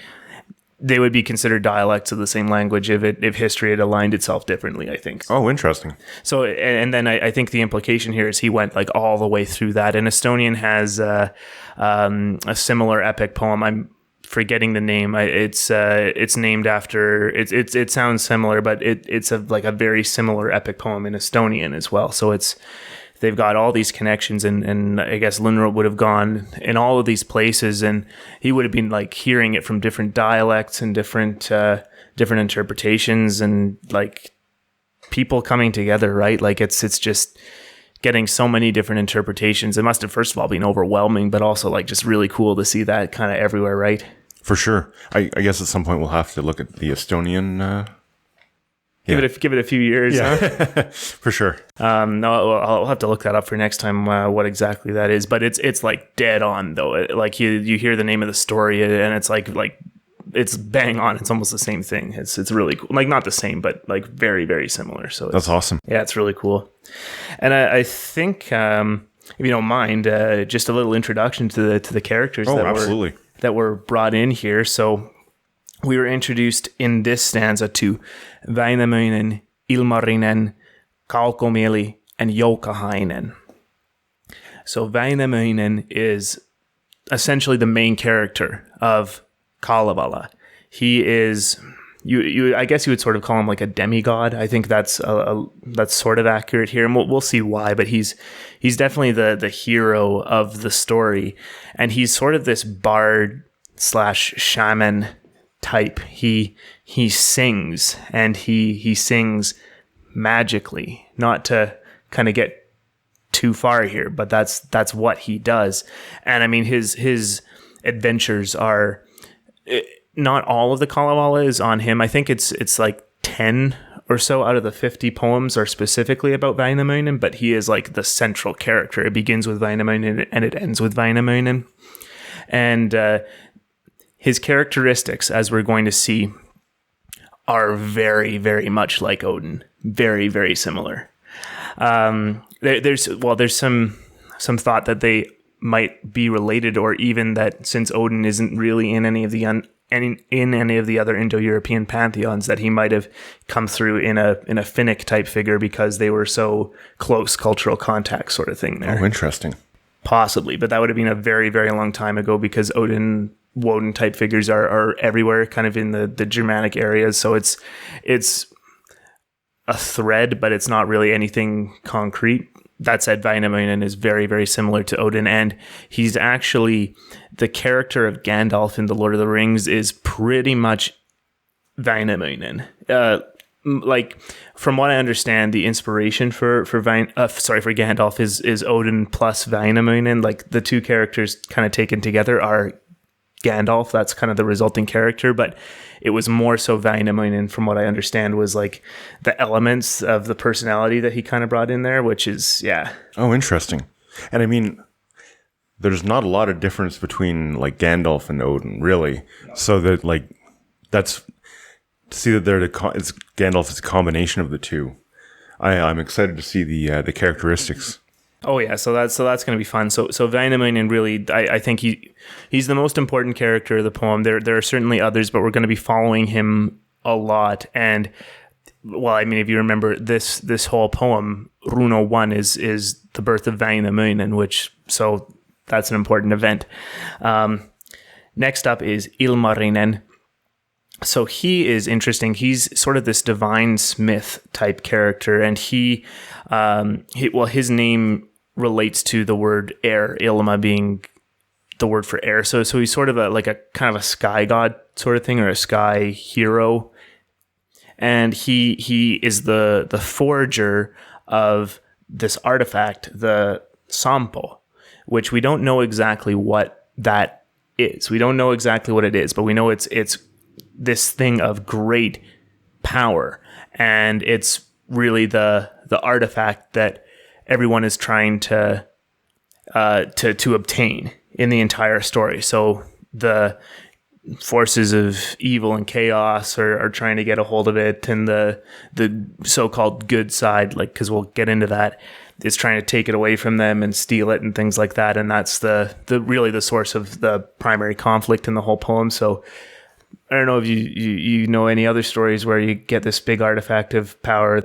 A: they would be considered dialects of the same language if history had aligned itself differently, I think.
B: Oh, interesting.
A: So, and then I think the implication here is he went like all the way through that. And Estonian has a similar epic poem. I'm forgetting the name. It's named after, it sounds similar, but it's a very similar epic poem in Estonian as well. So they've got all these connections, and I guess Lönnrot would have gone in all of these places, and he would have been like hearing it from different dialects and different interpretations, and like people coming together, right? Like it's just getting so many different interpretations. It must have first of all been overwhelming, but also like just really cool to see that kind of everywhere, right?
B: For sure. I guess at some point we'll have to look at the Estonian.
A: Give it a few years.
B: Yeah.
A: Huh?
B: For sure.
A: No, I'll have to look that up for next time, what exactly that is. But it's like dead on though. Like you hear the name of the story and it's like it's bang on. It's almost the same thing. It's really cool. Like not the same, but like very, very similar. So
B: that's awesome.
A: Yeah, it's really cool. And I think if you don't mind, just a little introduction to the characters that were brought in here. So we were introduced in this stanza to Väinämöinen, Ilmarinen, Kaukomieli, and Joukahainen. So Väinämöinen is essentially the main character of Kalevala. He is, I guess you would sort of call him like a demigod. I think that's sort of accurate here, and we'll see why. But he's definitely the hero of the story, and he's sort of this bard / shaman type. He sings, and he sings magically. Not to kind of get too far here, but that's what he does. And I mean his adventures are, not all of the Kalevala is on him. I think it's like 10 or so out of the 50 poems are specifically about Väinämöinen, but he is like the central character. It begins with Väinämöinen and it ends with Väinämöinen. And his characteristics, as we're going to see, are very, very much like Odin. Very, very similar. There's some thought that they might be related, or even that since Odin isn't really in any of the other Indo-European pantheons, that he might have come through in a Finnic type figure because they were so close cultural contact sort of thing there.
B: Oh, interesting.
A: Possibly, but that would have been a very, very long time ago, because Woden type figures are everywhere, kind of in the Germanic areas. So it's a thread, but it's not really anything concrete. That said, Väinämöinen is very, very similar to Odin, and he's actually the character of Gandalf in The Lord of the Rings is pretty much Väinämöinen. Like, from what I understand, the inspiration for Gandalf is Odin plus Väinämöinen. Like, the two characters kind of taken together are Gandalf. That's kind of the resulting character, but it was more so Väinämöinen, from what I understand, was like the elements of the personality that he kind of brought in there, which is, yeah.
B: Oh, interesting. And I mean, there's not a lot of difference between like Gandalf and Odin, really. No. So that like, that's, to see that it's Gandalf is a combination of the two. I'm excited to see the characteristics.
A: Oh yeah, so that's going to be fun. So Väinämöinen, really, I think he's the most important character of the poem. There are certainly others, but we're going to be following him a lot. And well, I mean, if you remember this whole poem, Runo 1 is the birth of Väinämöinen, so that's an important event. Next up is Ilmarinen. So he is interesting. He's sort of this divine smith type character, and his name relates to the word air, Ilma being the word for air. So he's sort of a kind of a sky god sort of thing, or a sky hero. And he is the forger of this artifact, the Sampo, which we don't know exactly what that is. We don't know exactly what it is, but we know it's this thing of great power, and it's really the artifact that everyone is trying to obtain in the entire story. So the forces of evil and chaos are trying to get a hold of it, and the so-called good side, like, because we'll get into that, is trying to take it away from them and steal it and things like that. And that's the really the source of the primary conflict in the whole poem. So I don't know if you know any other stories where you get this big artifact of power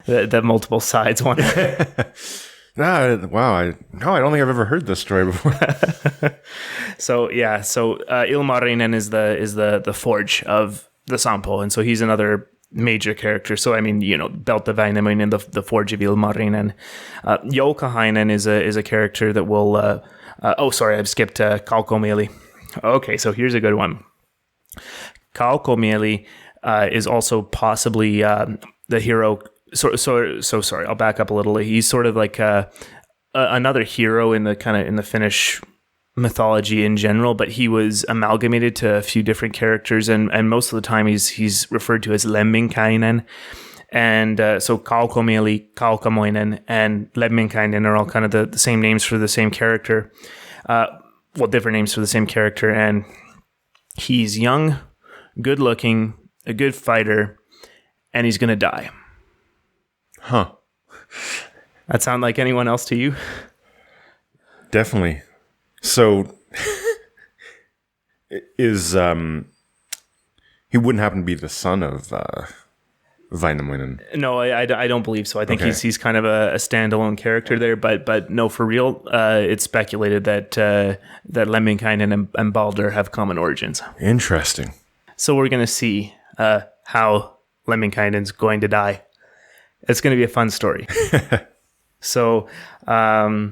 A: that multiple sides want.
B: Wow! I don't think I've ever heard this story before.
A: So Ilmarinen is the forge of the Sampo, and so he's another major character. So I mean, Belt of Väinämöinen, the forge of Ilmarinen. Joukahainen is a character that will. I've skipped Kaukomieli. Okay, so here's a good one. Kaukomieli is also possibly the hero. So sorry, I'll back up a little. He's sort of like another hero in the Finnish mythology in general, but he was amalgamated to a few different characters, and most of the time he's referred to as Lemminkäinen. And so Kaukomieli, Kaukomoinen, and Lemminkäinen are all kind of the same names for the same character. Different names for the same character, and he's young, good looking, a good fighter, and he's gonna die.
B: Huh.
A: That sound like anyone else to you?
B: Definitely. So, is he wouldn't happen to be the son of Väinämöinen?
A: No, I don't believe so. I think he's kind of a standalone character there, but no, for real, it's speculated that Lemminkäinen and Baldur have common origins.
B: Interesting.
A: So we're going to see how Lemminkäinen's going to die. It's going to be a fun story. So, we're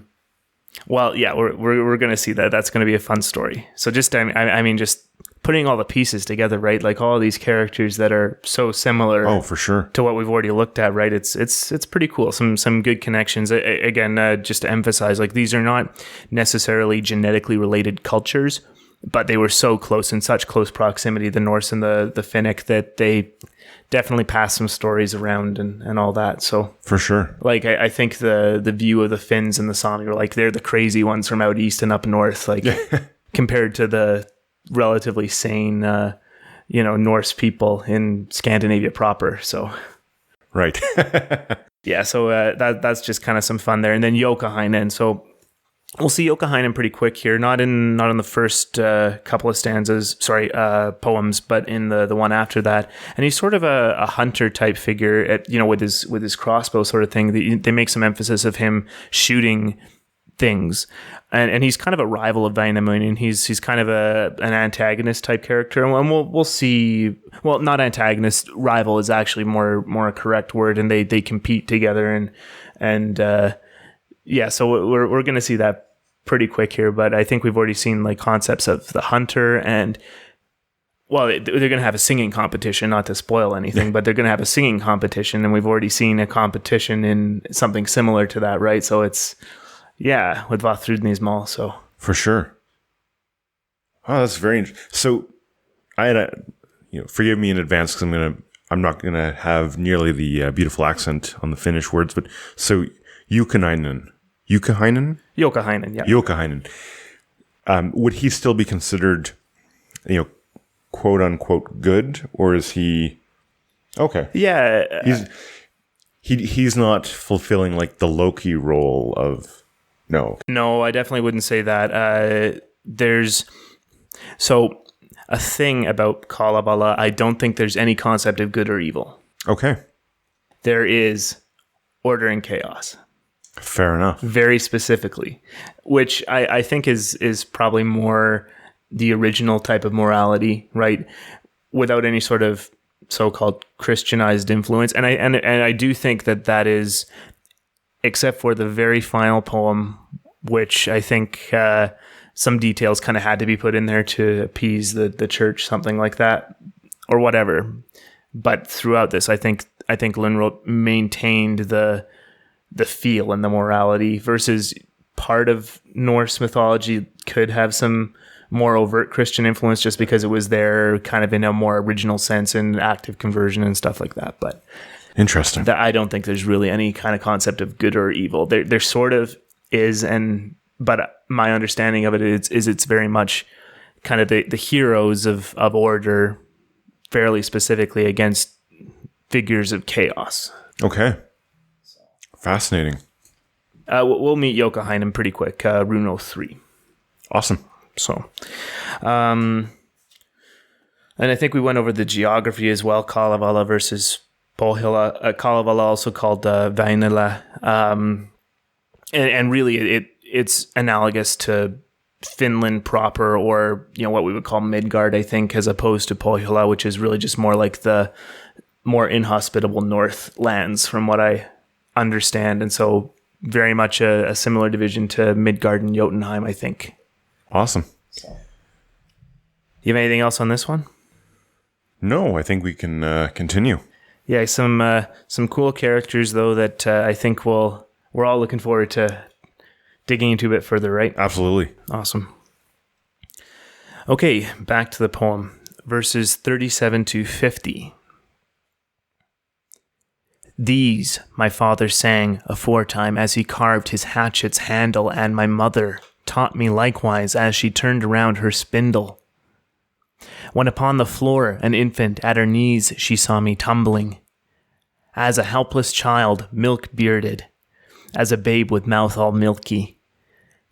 A: going to see that. That's going to be a fun story. So just, I mean, just putting all the pieces together, right? Like all of these characters that are so similar.
B: Oh, for sure.
A: To what we've already looked at, right? It's pretty cool. Some good connections. Again, just to emphasize, like these are not necessarily genetically related cultures, but they were so close, in such close proximity, the Norse and the Finnic, that they definitely passed some stories around and all that. So
B: for sure,
A: like I think the view of the Finns and the Sami are like they're the crazy ones from out east and up north, like compared to the relatively sane, Norse people in Scandinavia proper. So
B: right.
A: Yeah, so that's just kind of some fun there. And then Joukahainan. So we'll see Joukahainan pretty quick here, not in the first couple of stanzas, poems, but in the one after that. And he's sort of a hunter type figure, with his crossbow sort of thing. They make some emphasis of him shooting things, and he's kind of a rival of Väinämöinen. He's kind of an antagonist type character, and we'll see. Well, not antagonist, rival is actually more a correct word, and they compete together, and so we're going to see that pretty quick here. But I think we've already seen like concepts of the hunter, and they're going to have a singing competition. Not to spoil anything, but they're going to have a singing competition, and we've already seen a competition in something similar to that, right? So it's. Yeah, with Vafthrudnismal, so. For
B: sure. Oh, that's very interesting. So, I had forgive me in advance because I'm not gonna have nearly the beautiful accent on the Finnish words, but so Joukahainan, yeah. Joukahainan. Would he still be considered, quote unquote good, or is he? Okay.
A: Yeah.
B: He's not fulfilling like the Loki role of.
A: No, I definitely wouldn't say that. There's a thing about Kalevala. I don't think there's any concept of good or evil.
B: Okay.
A: There is order and chaos.
B: Fair enough.
A: Very specifically, which I think is probably more the original type of morality, right? Without any sort of so-called Christianized influence, and I do think that is. Except for the very final poem, which I think some details kind of had to be put in there to appease the church, something like that, or whatever. But throughout this, I think Lönnrot maintained the feel and the morality, versus part of Norse mythology could have some more overt Christian influence just because it was there kind of in a more original sense and active conversion and stuff like that. But
B: interesting.
A: I don't think there's really any kind of concept of good or evil. There sort of is, but my understanding of it is it's very much kind of the heroes of order, fairly specifically against figures of chaos.
B: Okay. Fascinating.
A: We'll meet Joukahainan pretty quick. Runo 3.
B: Awesome.
A: So, and I think we went over the geography as well. Kalevala versus Pohjola, Kalevala, also called Väinälä, and really it's analogous to Finland proper, or what we would call Midgard, I think, as opposed to Pohjola, which is really just more like the more inhospitable north lands, from what I understand, and so very much a similar division to Midgard and Jotunheim, I think.
B: Awesome.
A: You have anything else on this one?
B: No, I think we can continue.
A: Yeah, some cool characters though that I think we're all looking forward to digging into a bit further, right?
B: Absolutely.
A: Awesome. Okay, back to the poem, verses 37 to 50. These my father sang aforetime as he carved his hatchet's handle, and my mother taught me likewise as she turned around her spindle. When upon the floor, an infant at her knees, she saw me tumbling, as a helpless child, milk-bearded, as a babe with mouth all milky.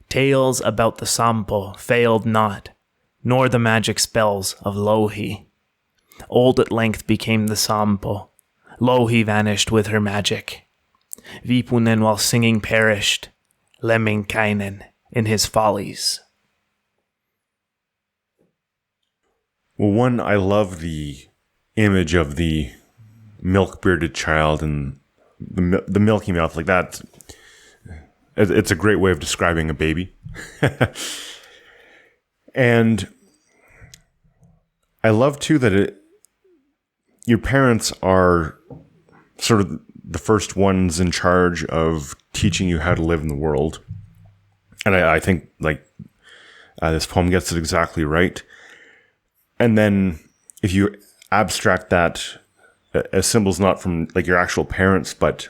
A: Tales about the Sampo failed not, nor the magic spells of Louhi. Old at length became the Sampo. Louhi vanished with her magic. Vipunen while singing perished, Lemminkäinen in his follies.
B: Well, one, I love the image of the milk-bearded child and the milky mouth, like that. It's a great way of describing a baby. And I love, too, that your parents are sort of the first ones in charge of teaching you how to live in the world. And I think, this poem gets it exactly right. And then if you abstract that as symbols not from your actual parents, but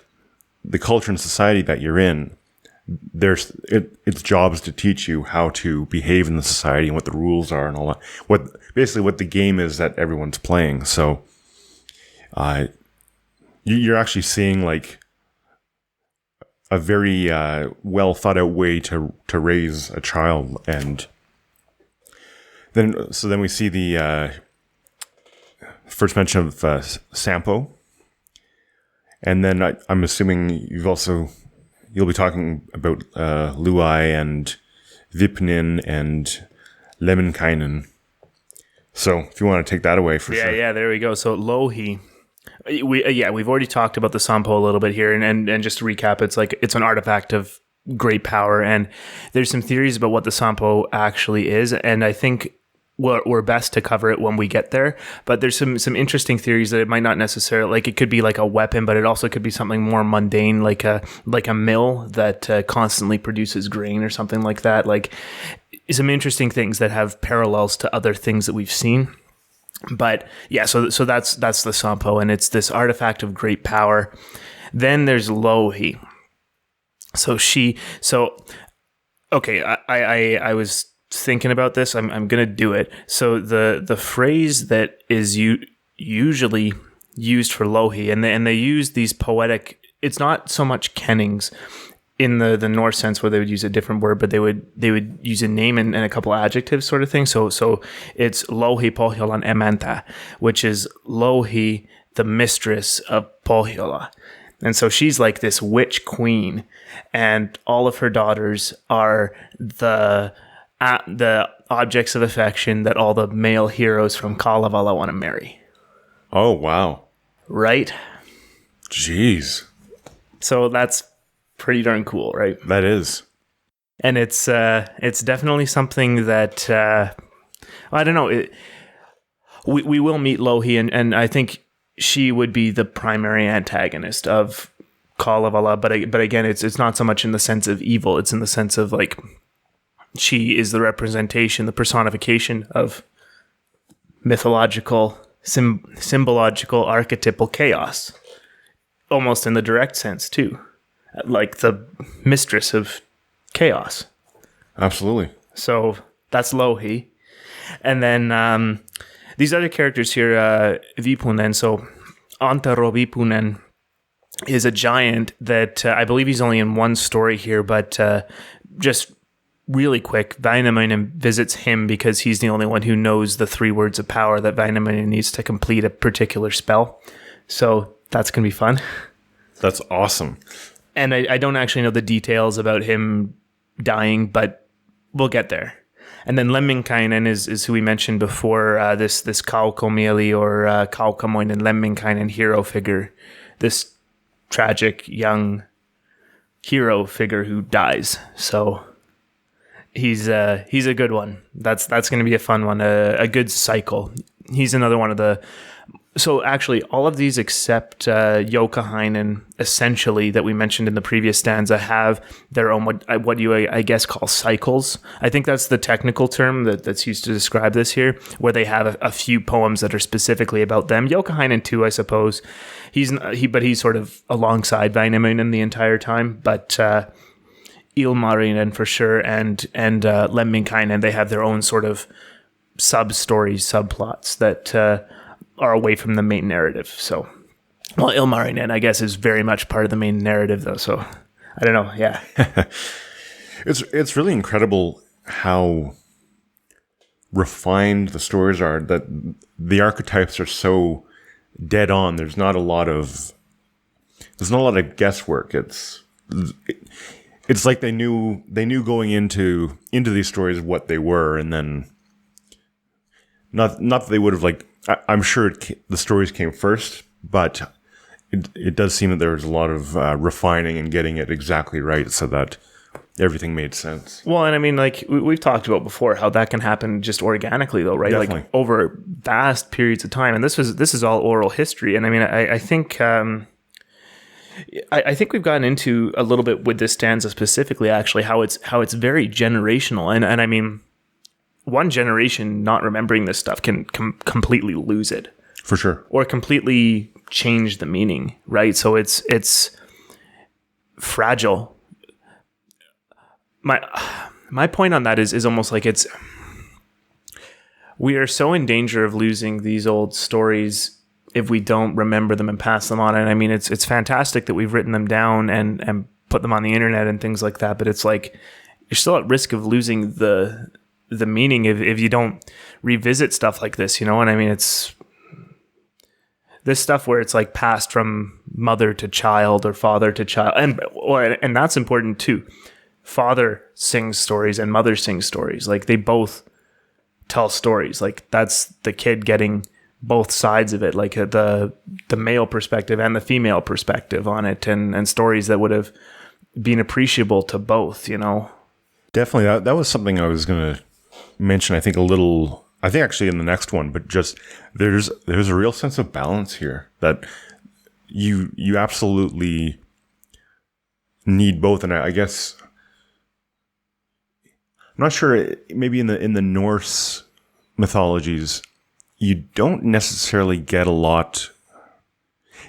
B: the culture and society that you're in, its job is to teach you how to behave in the society and what the rules are and all that. What the game is that everyone's playing. So you're actually seeing a very well thought out way to raise a child. And then we see the first mention of Sampo, and then I'm assuming you'll be talking about Louhi and Vipunen and Lemminkäinen. So if you want to take that away for sure.
A: Yeah, there we go. So Louhi, we've already talked about the Sampo a little bit here, and just to recap, it's an artifact of great power, and there's some theories about what the Sampo actually is, and I think we're best to cover it when we get there. But there's some interesting theories that it might not necessarily, like, it could be like a weapon, but it also could be something more mundane, like a mill that constantly produces grain or something like that. Like, some interesting things that have parallels to other things that we've seen. But yeah, so that's the Sampo, and it's this artifact of great power. Then there's Louhi. Okay, I was thinking about this. I'm gonna do it. So the phrase that is usually used for Louhi, and they use these poetic. It's not so much kennings in the Norse sense where they would use a different word, but they would use a name and a couple of adjectives sort of thing. So it's Louhi Pohjolan emäntä, which is Louhi, the mistress of Pohjola. And so she's like this witch queen, and all of her daughters are the objects of affection that all the male heroes from Kalevala want to marry.
B: Oh, wow.
A: Right?
B: Jeez. So
A: that's pretty darn cool, right?
B: That is.
A: And it's definitely something that I don't know. We will meet Louhi, and I think she would be the primary antagonist of Kalevala, but again, it's not so much in the sense of evil. It's in the sense of, like, she is the representation, the personification of mythological, symbological, archetypal chaos, almost in the direct sense too. Like the mistress of chaos.
B: Absolutely.
A: So that's Louhi. And then these other characters here, Vipunen. So Antero Vipunen is a giant that I believe he's only in one story here, but just really quick, Väinämöinen visits him because he's the only one who knows the 3 words of power that Väinämöinen needs to complete a particular spell. So that's going to be fun.
B: That's awesome.
A: And I don't actually know the details about him dying, but we'll get there. And then Lemminkäinen is who we mentioned before, this Kaukomieli or Kaukomieli and Lemminkäinen hero figure, this tragic young hero figure who dies. So he's a good one. That's going to be a fun one, a good cycle. He's another one of the... So actually, all of these except Joukahainan, essentially, that we mentioned in the previous stanza, have their own, what you, I guess, call cycles. I think that's the technical term that's used to describe this here, where they have a few poems that are specifically about them. Joukahainan too, I suppose. He's sort of alongside Väinämöinen the entire time, but Ilmarinen for sure, and Lemminkäinen, they have their own sort of sub-stories, subplots that... are away from the main narrative. So, well, Ilmarinen, I guess, is very much part of the main narrative, though. So, I don't know. Yeah,
B: it's really incredible how refined the stories are. That the archetypes are so dead on. There's not a lot of guesswork. It's like they knew going into these stories what they were, and then not that they would have, like. I'm sure the stories came first, but it does seem that there was a lot of refining and getting it exactly right so that everything made sense.
A: Well, and I mean, like we've talked about before, how that can happen just organically, though, right?
B: Definitely.
A: Like over vast periods of time. And this is all oral history. And I mean, I think I think we've gotten into a little bit with this stanza specifically, actually, how it's very generational. And I mean, one generation not remembering this stuff can completely lose it.
B: For sure.
A: Or completely change the meaning, right? So it's fragile. My point on that is almost like we are so in danger of losing these old stories if we don't remember them and pass them on. And I mean, it's fantastic that we've written them down and put them on the internet and things like that. But it's like you're still at risk of losing the meaning if you don't revisit stuff like this, you know? And I mean, it's this stuff where it's like passed from mother to child or father to child. And that's important too. Father sings stories and mother sings stories. Like they both tell stories. Like that's the kid getting both sides of it, like the male perspective and the female perspective on it, and stories that would have been appreciable to both, you know?
B: Definitely. That was something I was going to mention, I think actually in the next one, but just there's a real sense of balance here that you absolutely need both. And I guess I'm not sure, maybe in the Norse mythologies, you don't necessarily get a lot.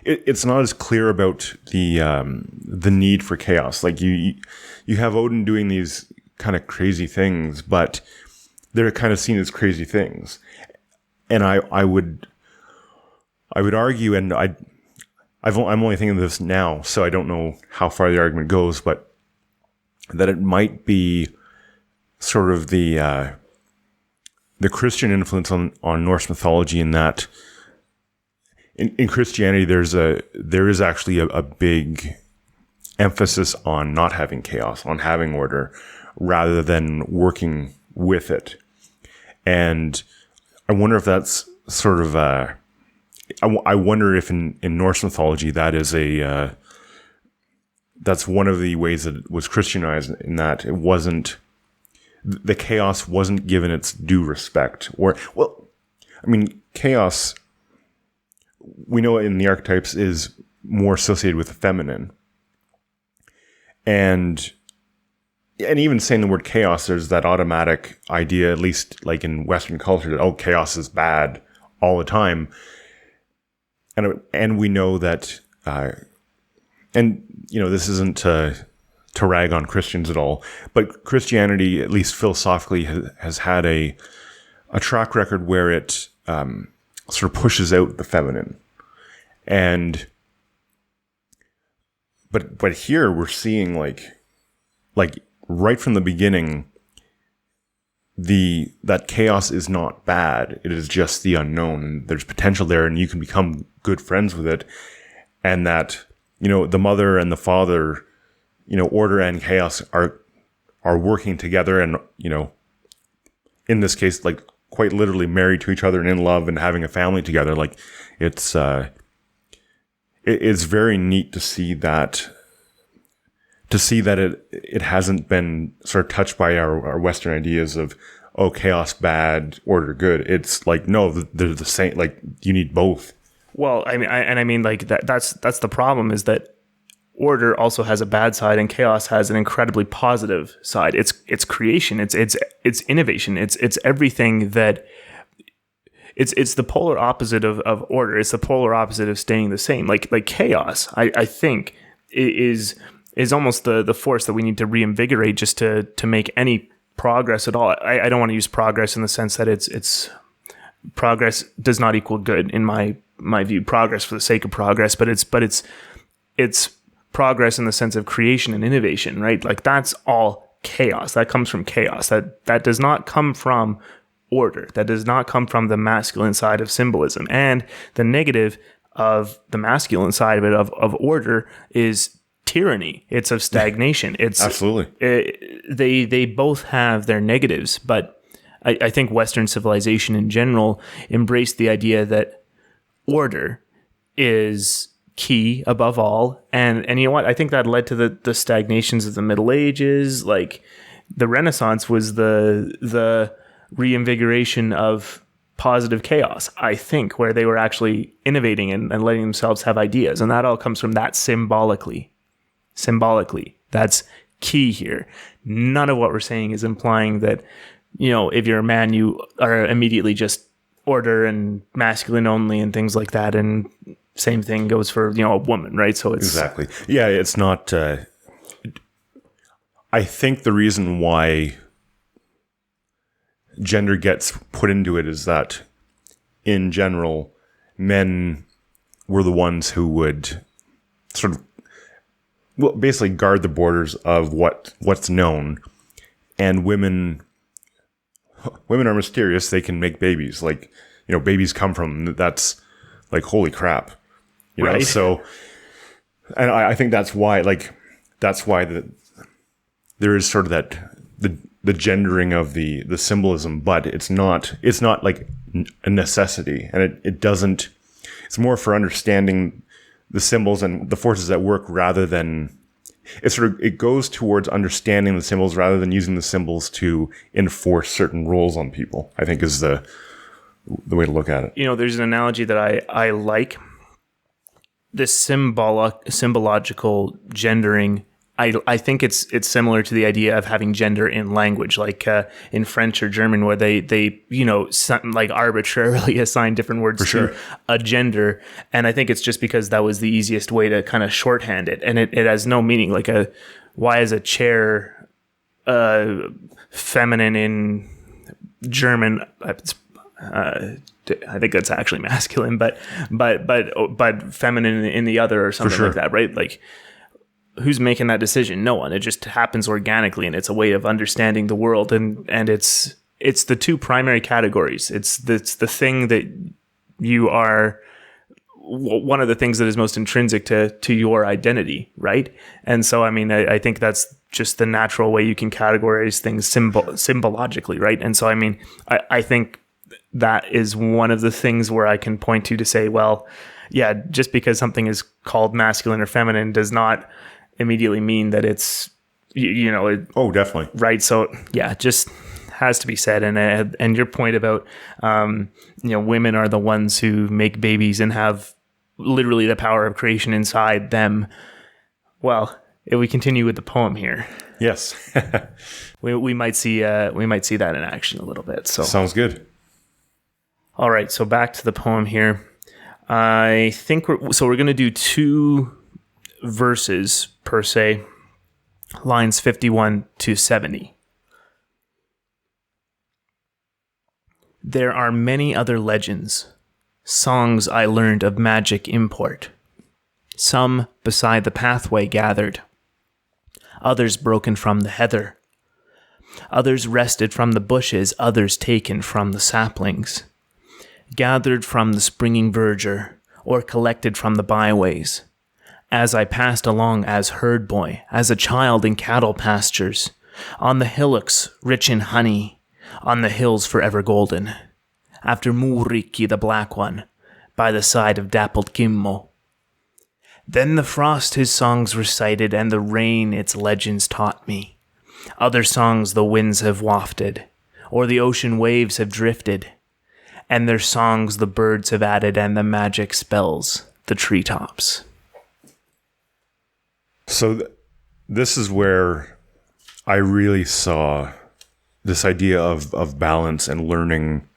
B: It's not as clear about the need for chaos. Like you have Odin doing these kind of crazy things, but they're kind of seen as crazy things. And I would argue, and I'm only thinking of this now, so I don't know how far the argument goes, but that it might be sort of the Christian influence on Norse mythology, in that in Christianity there is actually a big emphasis on not having chaos, on having order, rather than working with it. And I wonder if that's sort of I wonder if in Norse mythology that is that's one of the ways that it was Christianized, in that it wasn't, the chaos wasn't given its due respect. Or, well, I mean, chaos, we know in the archetypes, is more associated with the feminine. And even saying the word chaos, there's that automatic idea, at least like in Western culture, that, oh, chaos is bad all the time. And we know that, and, you know, this isn't to rag on Christians at all, but Christianity, at least philosophically, has had a track record where it sort of pushes out the feminine. And but here we're seeing like right from the beginning, that chaos is not bad. It is just the unknown, and there's potential there, and you can become good friends with it. And that, you know, the mother and the father, you know, order and chaos are working together, and, you know, in this case, like quite literally married to each other and in love and having a family together. Like it's very neat to see that. To see that it hasn't been sort of touched by our Western ideas of, oh, chaos bad, order good. It's like, no, they're the same. Like, you need both.
A: Well, I mean, like that's the problem, is that order also has a bad side and chaos has an incredibly positive side. It's creation. It's innovation. It's everything that. It's the polar opposite of order. It's the polar opposite of staying the same. Like chaos, I think is almost the force that we need to reinvigorate just to make any progress at all. I don't want to use progress in the sense that it's progress does not equal good in my view. Progress for the sake of progress, but it's progress in the sense of creation and innovation, right? Like that's all chaos. That comes from chaos. That does not come from order. That does not come from the masculine side of symbolism. And the negative of the masculine side of it, of order, is tyranny. It's of stagnation. It's
B: absolutely.
A: They both have their negatives, but I think Western civilization in general embraced the idea that order is key above all. And you know what? I think that led to the stagnations of the Middle Ages. Like the Renaissance was the reinvigoration of positive chaos, I think, where they were actually innovating and letting themselves have ideas. And that all comes from that symbolically. That's key here. None of what we're saying is implying that, you know, if you're a man, you are immediately just order and masculine only and things like that. And same thing goes for, you know, a woman, right? So it's
B: exactly. Yeah, it's not. I think the reason why gender gets put into it is that, in general, men were the ones who would sort of well, basically guard the borders of what's known. And women are mysterious. They can make babies. Like, babies come from, that's like, holy crap.
A: Right.
B: So, and I think that's why there is sort of that, the gendering of the symbolism, but it's not like a necessity. And it doesn't, it's more for understanding the symbols and the forces at work rather than, it goes towards understanding the symbols rather than using the symbols to enforce certain roles on people, I think is the way to look at it.
A: There's an analogy that I like. This symbological gendering, I think it's similar to the idea of having gender in language, like in French or German, where they like arbitrarily assign different words to a gender. And I think it's just because that was the easiest way to kind of shorthand it. And it has no meaning. Like why is a chair feminine in German? I think that's actually masculine, but feminine in the other or something like that, right? Like, who's making that decision? No one. It just happens organically, and it's a way of understanding the world. And it's the two primary categories. It's the thing that you are, one of the things that is most intrinsic to your identity, right? And so, I mean, I think that's just the natural way you can categorize things symbologically, right? And so, I mean, I think that is one of the things where I can point to say, well, yeah, just because something is called masculine or feminine does not immediately mean that it's,
B: oh, definitely.
A: Right. So yeah, just has to be said. And your point about, women are the ones who make babies and have literally the power of creation inside them. Well, if we continue with the poem here.
B: Yes.
A: we might see that in action a little bit. So
B: sounds good.
A: All right. So back to the poem here. I think we're going to do 2 verses per se, lines 51 to 70. There are many other legends, songs I learned of magic import. Some beside the pathway gathered, others broken from the heather, others wrested from the bushes, others taken from the saplings, gathered from the springing verdure, or collected from the byways. As I passed along as herd boy, as a child in cattle pastures, on the hillocks rich in honey, on the hills forever golden, after Muurikki the black one, by the side of dappled Kimmo. Then the frost his songs recited, and the rain its legends taught me. Other songs the winds have wafted, or the ocean waves have drifted, and their songs the birds have added, and the magic spells the treetops.
B: So this is where I really saw this idea of balance and learning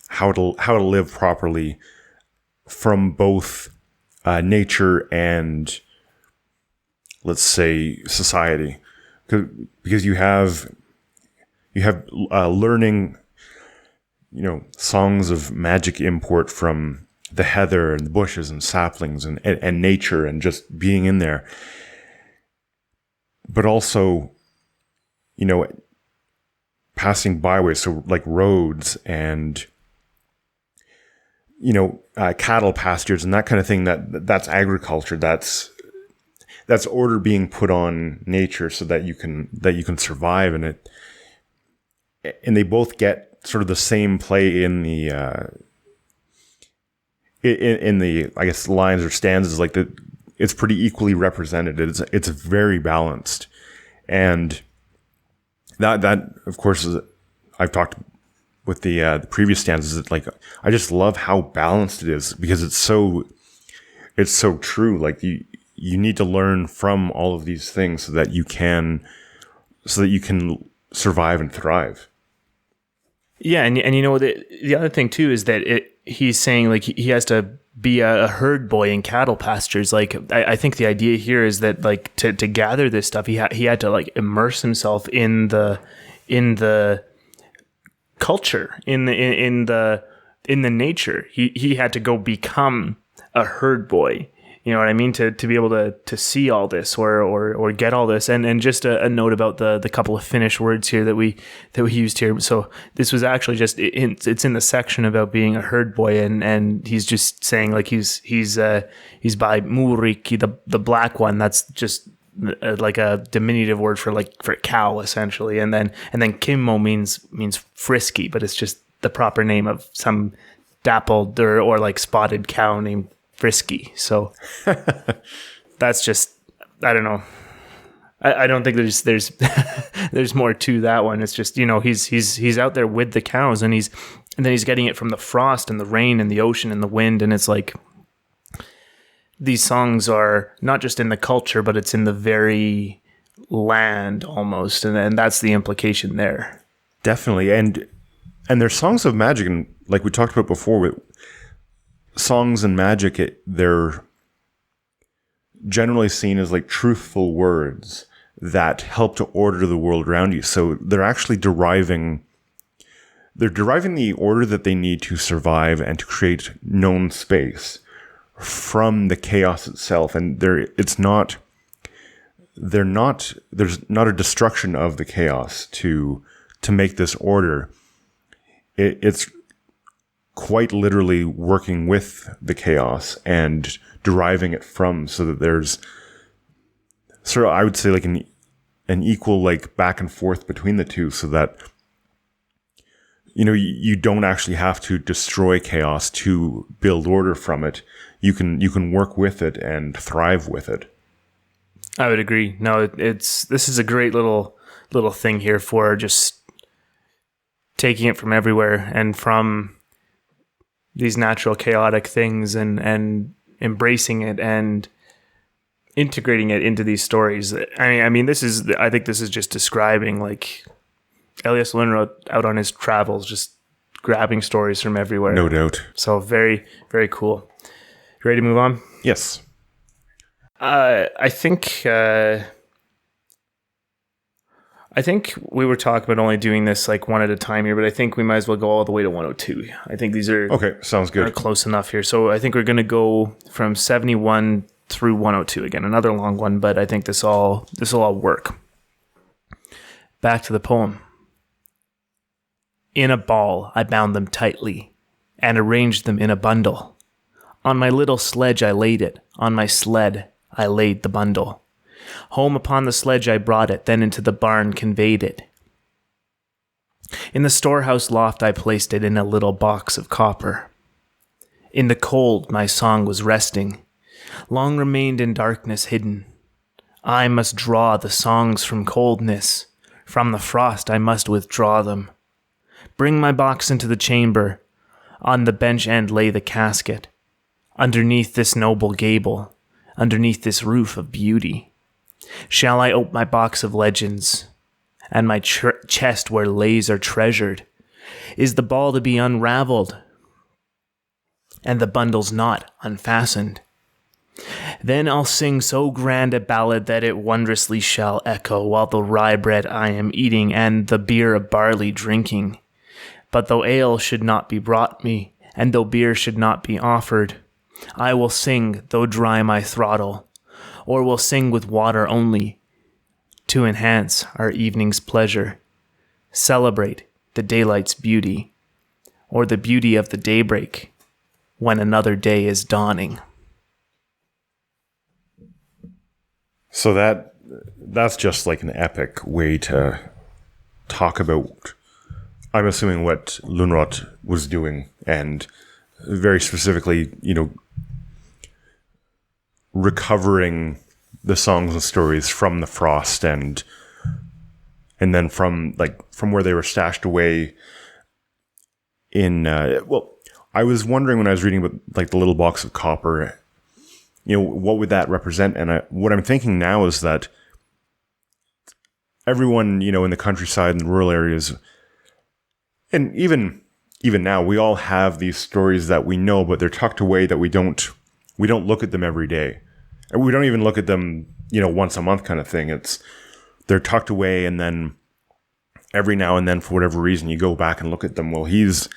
B: how to live properly from both nature and, let's say, society, because you have learning, songs of magic import from the heather and the bushes and saplings and nature and just being in there. But also, passing byways, so like roads and, cattle pastures and that kind of thing, that's agriculture. That's order being put on nature so that you can survive in it. And they both get sort of the same play in the, I guess, lines or stanzas, like it's pretty equally represented. It's very balanced. And that of course, I've talked with the previous stanzas, that like, I just love how balanced it is, because it's so true. Like you need to learn from all of these things so that you can survive and thrive.
A: Yeah. And the other thing too, is that he's saying like he has to be a herd boy in cattle pastures. Like I think the idea here is that like to gather this stuff, he had to like immerse himself in the culture, in the nature. He had to go become a herd boy You know what I mean? To be able to see all this or get all this. And just a note about the couple of Finnish words here that we used here. So this was actually just it's in the section about being a herd boy, and he's just saying like he's by Muurikki, the black one. That's just like a diminutive word for cow essentially. And then Kimmo means frisky, but it's just the proper name of some dappled or like spotted cow named Frisky. So that's just, I don't know. I don't think there's there's more to that one. It's just, you know, he's out there with the cows, and then he's getting it from the frost and the rain and the ocean and the wind. And it's like, these songs are not just in the culture, but it's in the very land almost. And that's the implication there.
B: Definitely. And they're songs of magic. And like we talked about before, with songs and magic, they're generally seen as like truthful words that help to order the world around you. So they're actually deriving the order that they need to survive and to create known space from the chaos itself. And there's not a destruction of the chaos to make this order. It's quite literally working with the chaos and deriving it from, so that there's sort of, I would say, like an equal like back and forth between the two, so that, you know, you don't actually have to destroy chaos to build order from it. You can work with it and thrive with it.
A: I would agree. No, this is a great little thing here for just taking it from everywhere and from these natural chaotic things and embracing it and integrating it into these stories. I mean, I think this is just describing like Elias Lönnrot out on his travels, just grabbing stories from everywhere.
B: No doubt.
A: So very, very cool. You ready to move on?
B: Yes.
A: I think we were talking about only doing this like one at a time here, but I think we might as well go all the way to 102. I think these are
B: okay. Sounds good.
A: Are close enough here. So I think we're going to go from 71 through 102 again. Another long one, but I think this will all work. Back to the poem. In a ball, I bound them tightly and arranged them in a bundle. On my little sledge I laid it. On my sled I laid the bundle. Home upon the sledge I brought it, then into the barn conveyed it. In the storehouse loft I placed it in a little box of copper. In the cold my song was resting, long remained in darkness hidden. I must draw the songs from coldness, from the frost I must withdraw them. Bring my box into the chamber, on the bench end lay the casket. Underneath this noble gable, underneath this roof of beauty, shall I ope my box of legends, and my chest where lays are treasured? Is the ball to be unraveled, and the bundles not unfastened? Then I'll sing so grand a ballad that it wondrously shall echo, while the rye bread I am eating, and the beer of barley drinking. But though ale should not be brought me, and though beer should not be offered, I will sing, though dry my throttle, or will sing with water only, to enhance our evening's pleasure, celebrate the daylight's beauty, or the beauty of the daybreak, when another day is dawning.
B: So that's just like an epic way to talk about, I'm assuming, what Lönnrot was doing, and very specifically, you know, recovering the songs and stories from the frost and then from where they were stashed away in I was wondering when I was reading about like the little box of copper, you know, what would that represent? And what I'm thinking now is that everyone, you know, in the countryside and the rural areas, and even now, we all have these stories that we know, but they're tucked away, that we don't look at them every day. And we don't even look at them, you know, once a month kind of thing. They're tucked away, and then every now and then, for whatever reason, you go back and look at them. Well, he's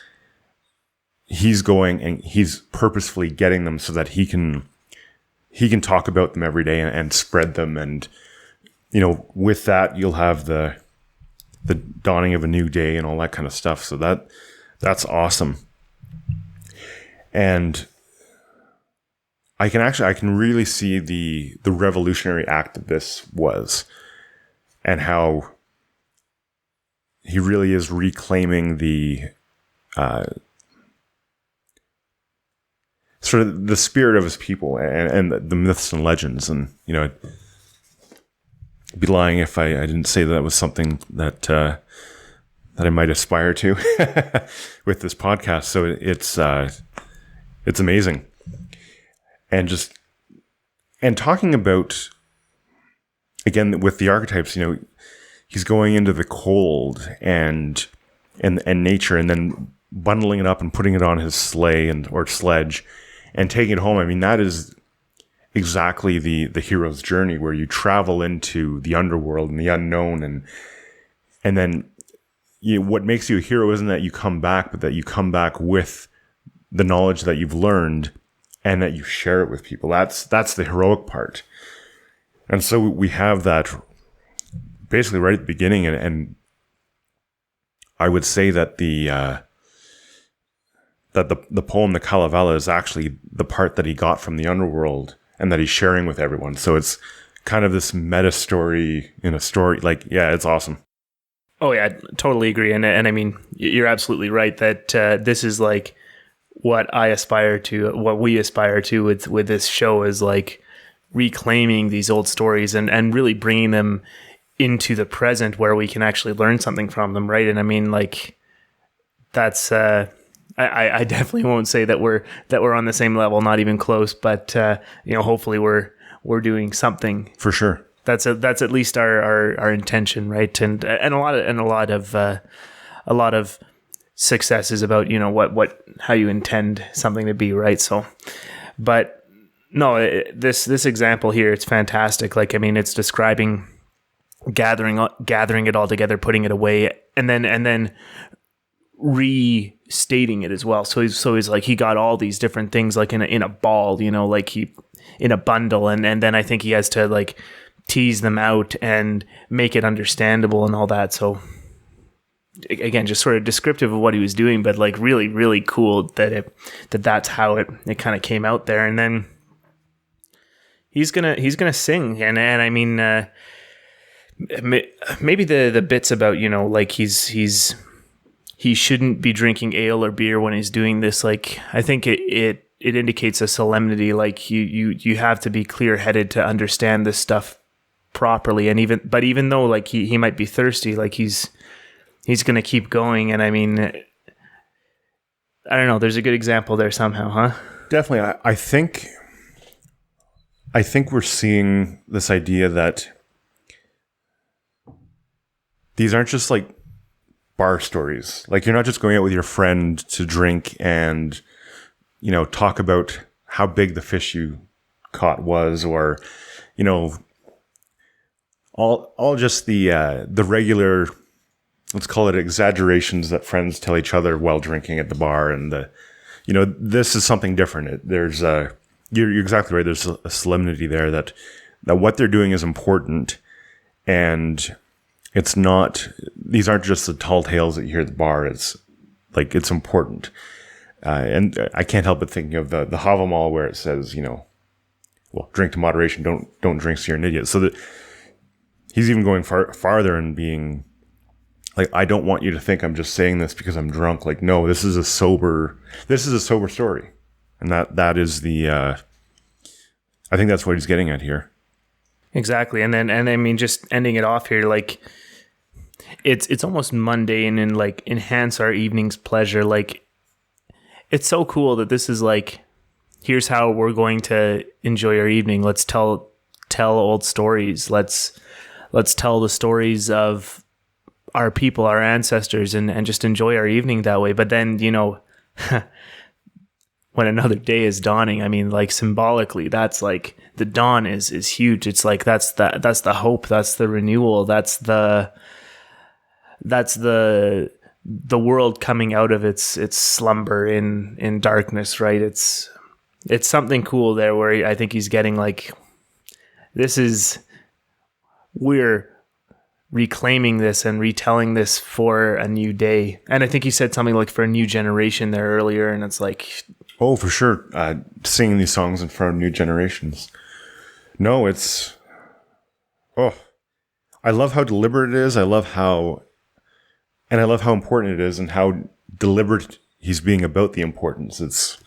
B: going and he's purposefully getting them so that he can he can talk about them every day and spread them. And, with that, you'll have the dawning of a new day and all that kind of stuff. So that's awesome. And I can really see the revolutionary act that this was, and how he really is reclaiming the sort of the spirit of his people and the myths and legends. And, I'd be lying if I didn't say that was something that I might aspire to with this podcast. So it's amazing. And talking about, again, with the archetypes, he's going into the cold and nature, and then bundling it up and putting it on his sleigh or sledge and taking it home. I mean, that is exactly the hero's journey, where you travel into the underworld and the unknown, and then what makes you a hero isn't that you come back, but that you come back with the knowledge that you've learned and that you share it with people. That's the heroic part. And so we have that basically right at the beginning, and I would say that the poem, the Kalevala, is actually the part that he got from the underworld and that he's sharing with everyone. So it's kind of this meta story in a story. Like, yeah, it's awesome.
A: Oh yeah, totally agree. And I mean, you're absolutely right that this is like what I aspire to, what we aspire to with this show, is like reclaiming these old stories and really bringing them into the present where we can actually learn something from them, right? And I mean, like, that's I definitely won't say that we're on the same level, not even close, but hopefully we're doing something.
B: For sure.
A: That's at least our intention, right? And a lot of success is about how you intend something to be, right? So, but no, this example here, it's fantastic. Like, I mean, it's describing gathering it all together, putting it away, and then restating it as well. So he's like, he got all these different things like in a ball, like he in a bundle, and then I think he has to like tease them out and make it understandable and all that. So again, just sort of descriptive of what he was doing, but like really, really cool that's how it kind of came out there. And then he's gonna sing, and I mean, maybe the bits about like he shouldn't be drinking ale or beer when he's doing this. Like, I think it indicates a solemnity. Like you have to be clear headed to understand this stuff properly. And even though like he might be thirsty, like he's going to keep going. And I mean, I don't know, there's a good example there somehow, huh?
B: Definitely. I think we're seeing this idea that these aren't just like bar stories. Like, you're not just going out with your friend to drink and, talk about how big the fish you caught was, or, all just the regular, let's call it exaggerations that friends tell each other while drinking at the bar. And this is something different. There's you're exactly right. There's a solemnity there that what they're doing is important, and it's not, these aren't just the tall tales that you hear at the bar. It's like, it's important. And I can't help but thinking of the Havamal, where it says, drink to moderation, don't drink so you're an idiot. So that he's even going farther and being like, I don't want you to think I'm just saying this because I'm drunk. Like, no, this is a sober story. And that is I think that's what he's getting at here.
A: Exactly. And I mean, just ending it off here, like, it's almost mundane and like enhance our evening's pleasure. Like, it's so cool that this is like, here's how we're going to enjoy our evening. Let's tell old stories. Let's tell the stories of our people, our ancestors, and just enjoy our evening that way. But then, when another day is dawning, I mean, like, symbolically, that's like, the dawn is huge. It's like, that's the hope, that's the renewal, that's the world coming out of its slumber in darkness, right? It's It's something cool there where I think he's getting like, we're reclaiming this and retelling this for a new day. And I think he said something like for a new generation there earlier, and it's like...
B: Oh, for sure. Singing these songs in front of new generations. No, it's... Oh, I love how deliberate it is. I love how important it is and how deliberate he's being about the importance. It's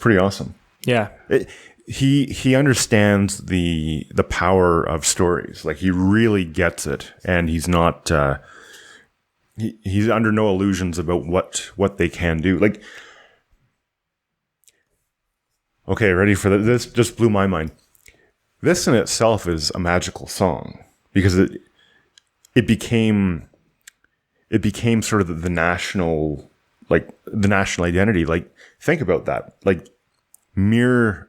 B: pretty awesome.
A: Yeah.
B: He understands the power of stories. Like, he really gets it, and he's not he's under no illusions about what they can do. Like, okay, ready for this? Just blew my mind. This in itself is a magical song because it became sort of the national, like, the national identity. Like, think about that. Like, mere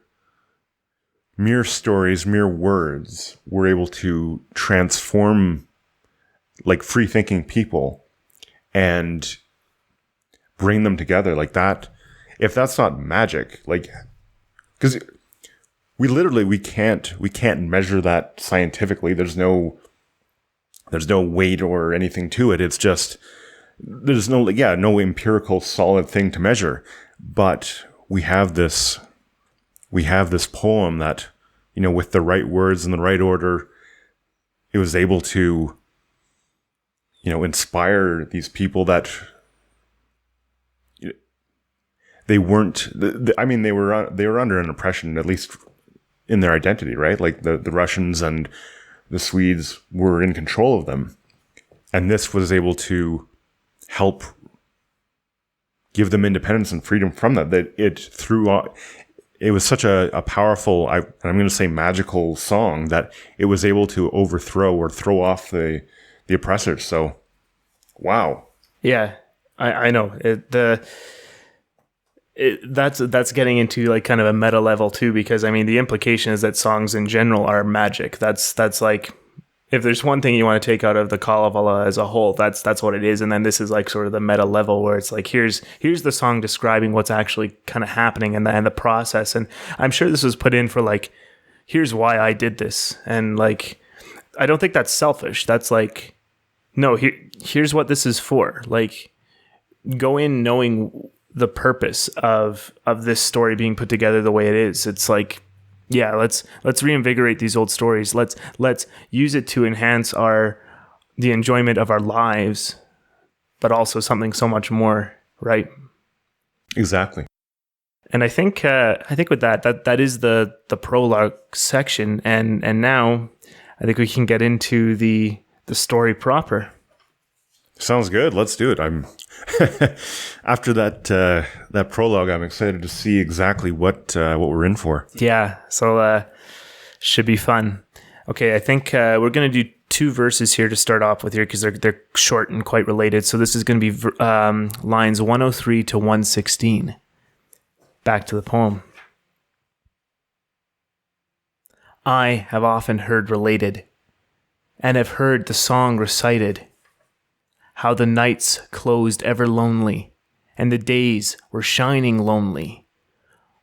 B: stories, mere words were able to transform, like, free thinking people and bring them together like that. If that's not magic, like, because we can't measure that scientifically. There's no weight or anything to it. It's just, there's no empirical solid thing to measure. But we have this poem that, you know, with the right words in the right order, it was able to, you know, inspire these people that they weren't, I mean, they were under an oppression, at least in their identity, right? Like the Russians and the Swedes were in control of them. And this was able to help give them independence and freedom from that. It was such a powerful, I'm going to say magical song, that it was able to overthrow or throw off the oppressors. So, wow.
A: Yeah, I know. That's getting into like kind of a meta level too, because I mean the implication is that songs in general are magic. That's like, if there's one thing you want to take out of the Kalevala as a whole, that's what it is. And then this is like sort of the meta level where it's like, here's the song describing what's actually kind of happening and the process. And I'm sure this was put in for like, here's why I did this. And like, I don't think that's selfish. That's like, no, here's what this is for. Like, go in knowing the purpose of this story being put together the way it is. It's like, yeah, let's reinvigorate these old stories. Let's use it to enhance the enjoyment of our lives, but also something so much more, right?
B: Exactly.
A: And I think with that is the prologue section, and now I think we can get into the story proper.
B: Sounds good. Let's do it. I'm after that prologue, I'm excited to see exactly what we're in for.
A: Yeah, so should be fun. Okay, I think we're going to do 2 verses here to start off with here because they're short and quite related. So this is going to be lines 103 to 116. Back to the poem. I have often heard related, and have heard the song recited, how the nights closed ever lonely, and the days were shining lonely.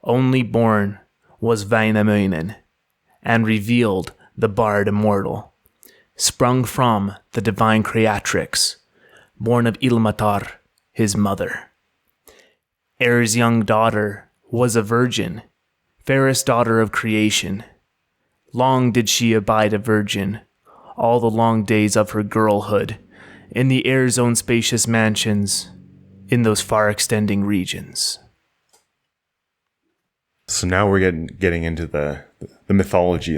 A: Only born was Väinämöinen, and revealed the bard immortal, sprung from the divine creatrix, born of Ilmatar, his mother. Er's young daughter was a virgin, fairest daughter of creation. Long did she abide a virgin, all the long days of her girlhood, in the air's own spacious mansions, in those far extending regions.
B: So now we're getting into the mythology,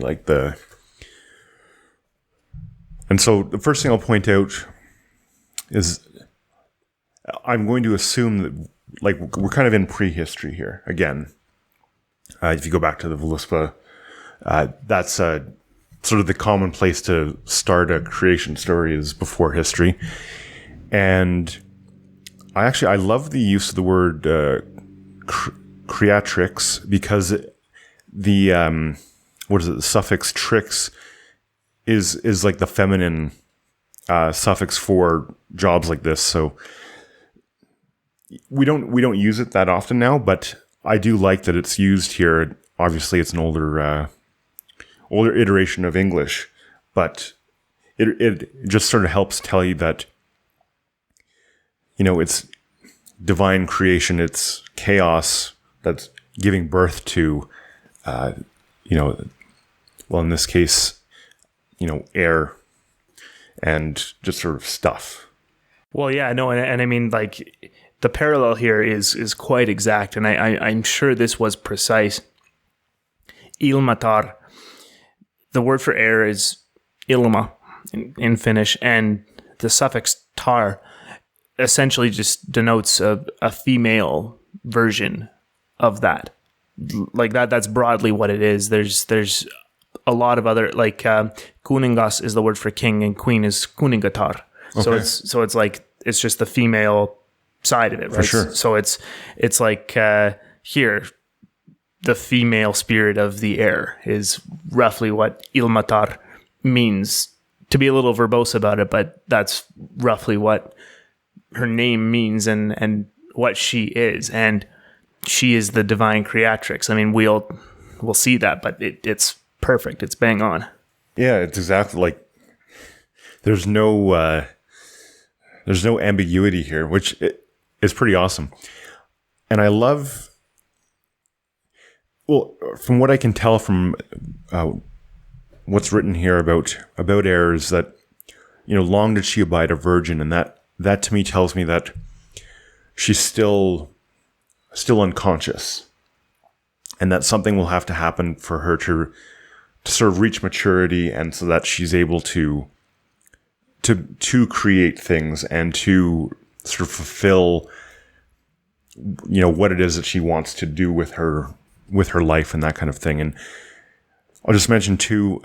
B: and so the first thing I'll point out is I'm going to assume that, like, we're kind of in prehistory here again. If you go back to the Voluspa, that's sort of the common place to start a creation story is before history. And I love the use of the word creatrix, because the the suffix trix is like the feminine suffix for jobs like this. So we don't use it that often now, but I do like that it's used here. Obviously, it's an older iteration of English, but it just sort of helps tell you that, it's divine creation, it's chaos that's giving birth to, well, in this case, air and just sort of stuff.
A: Well, yeah, no, and I mean, like, the parallel here is quite exact, and I'm sure this was precise. Ilmatar, the word for air is ilma in Finnish, and the suffix tar essentially just denotes a female version of that. Like that's broadly what it is. There's a lot of other, like kuningas is the word for king, and queen is kuningatar. Okay. So it's like it's just the female side of it, right? For
B: sure.
A: So it's like here, the female spirit of the air is roughly what Ilmatar means. To be a little verbose about it, but that's roughly what her name means and what she is. And she is the divine creatrix. I mean, we'll see that, but it's perfect. It's bang on.
B: Yeah, it's exactly like there's no ambiguity here, which is pretty awesome. And I love, well, from what I can tell from what's written here about air is that, long did she abide a virgin, and that to me tells me that she's still unconscious, and that something will have to happen for her to sort of reach maturity, and so that she's able to create things and to sort of fulfill, what it is that she wants to do with her life and that kind of thing. And I'll just mention too,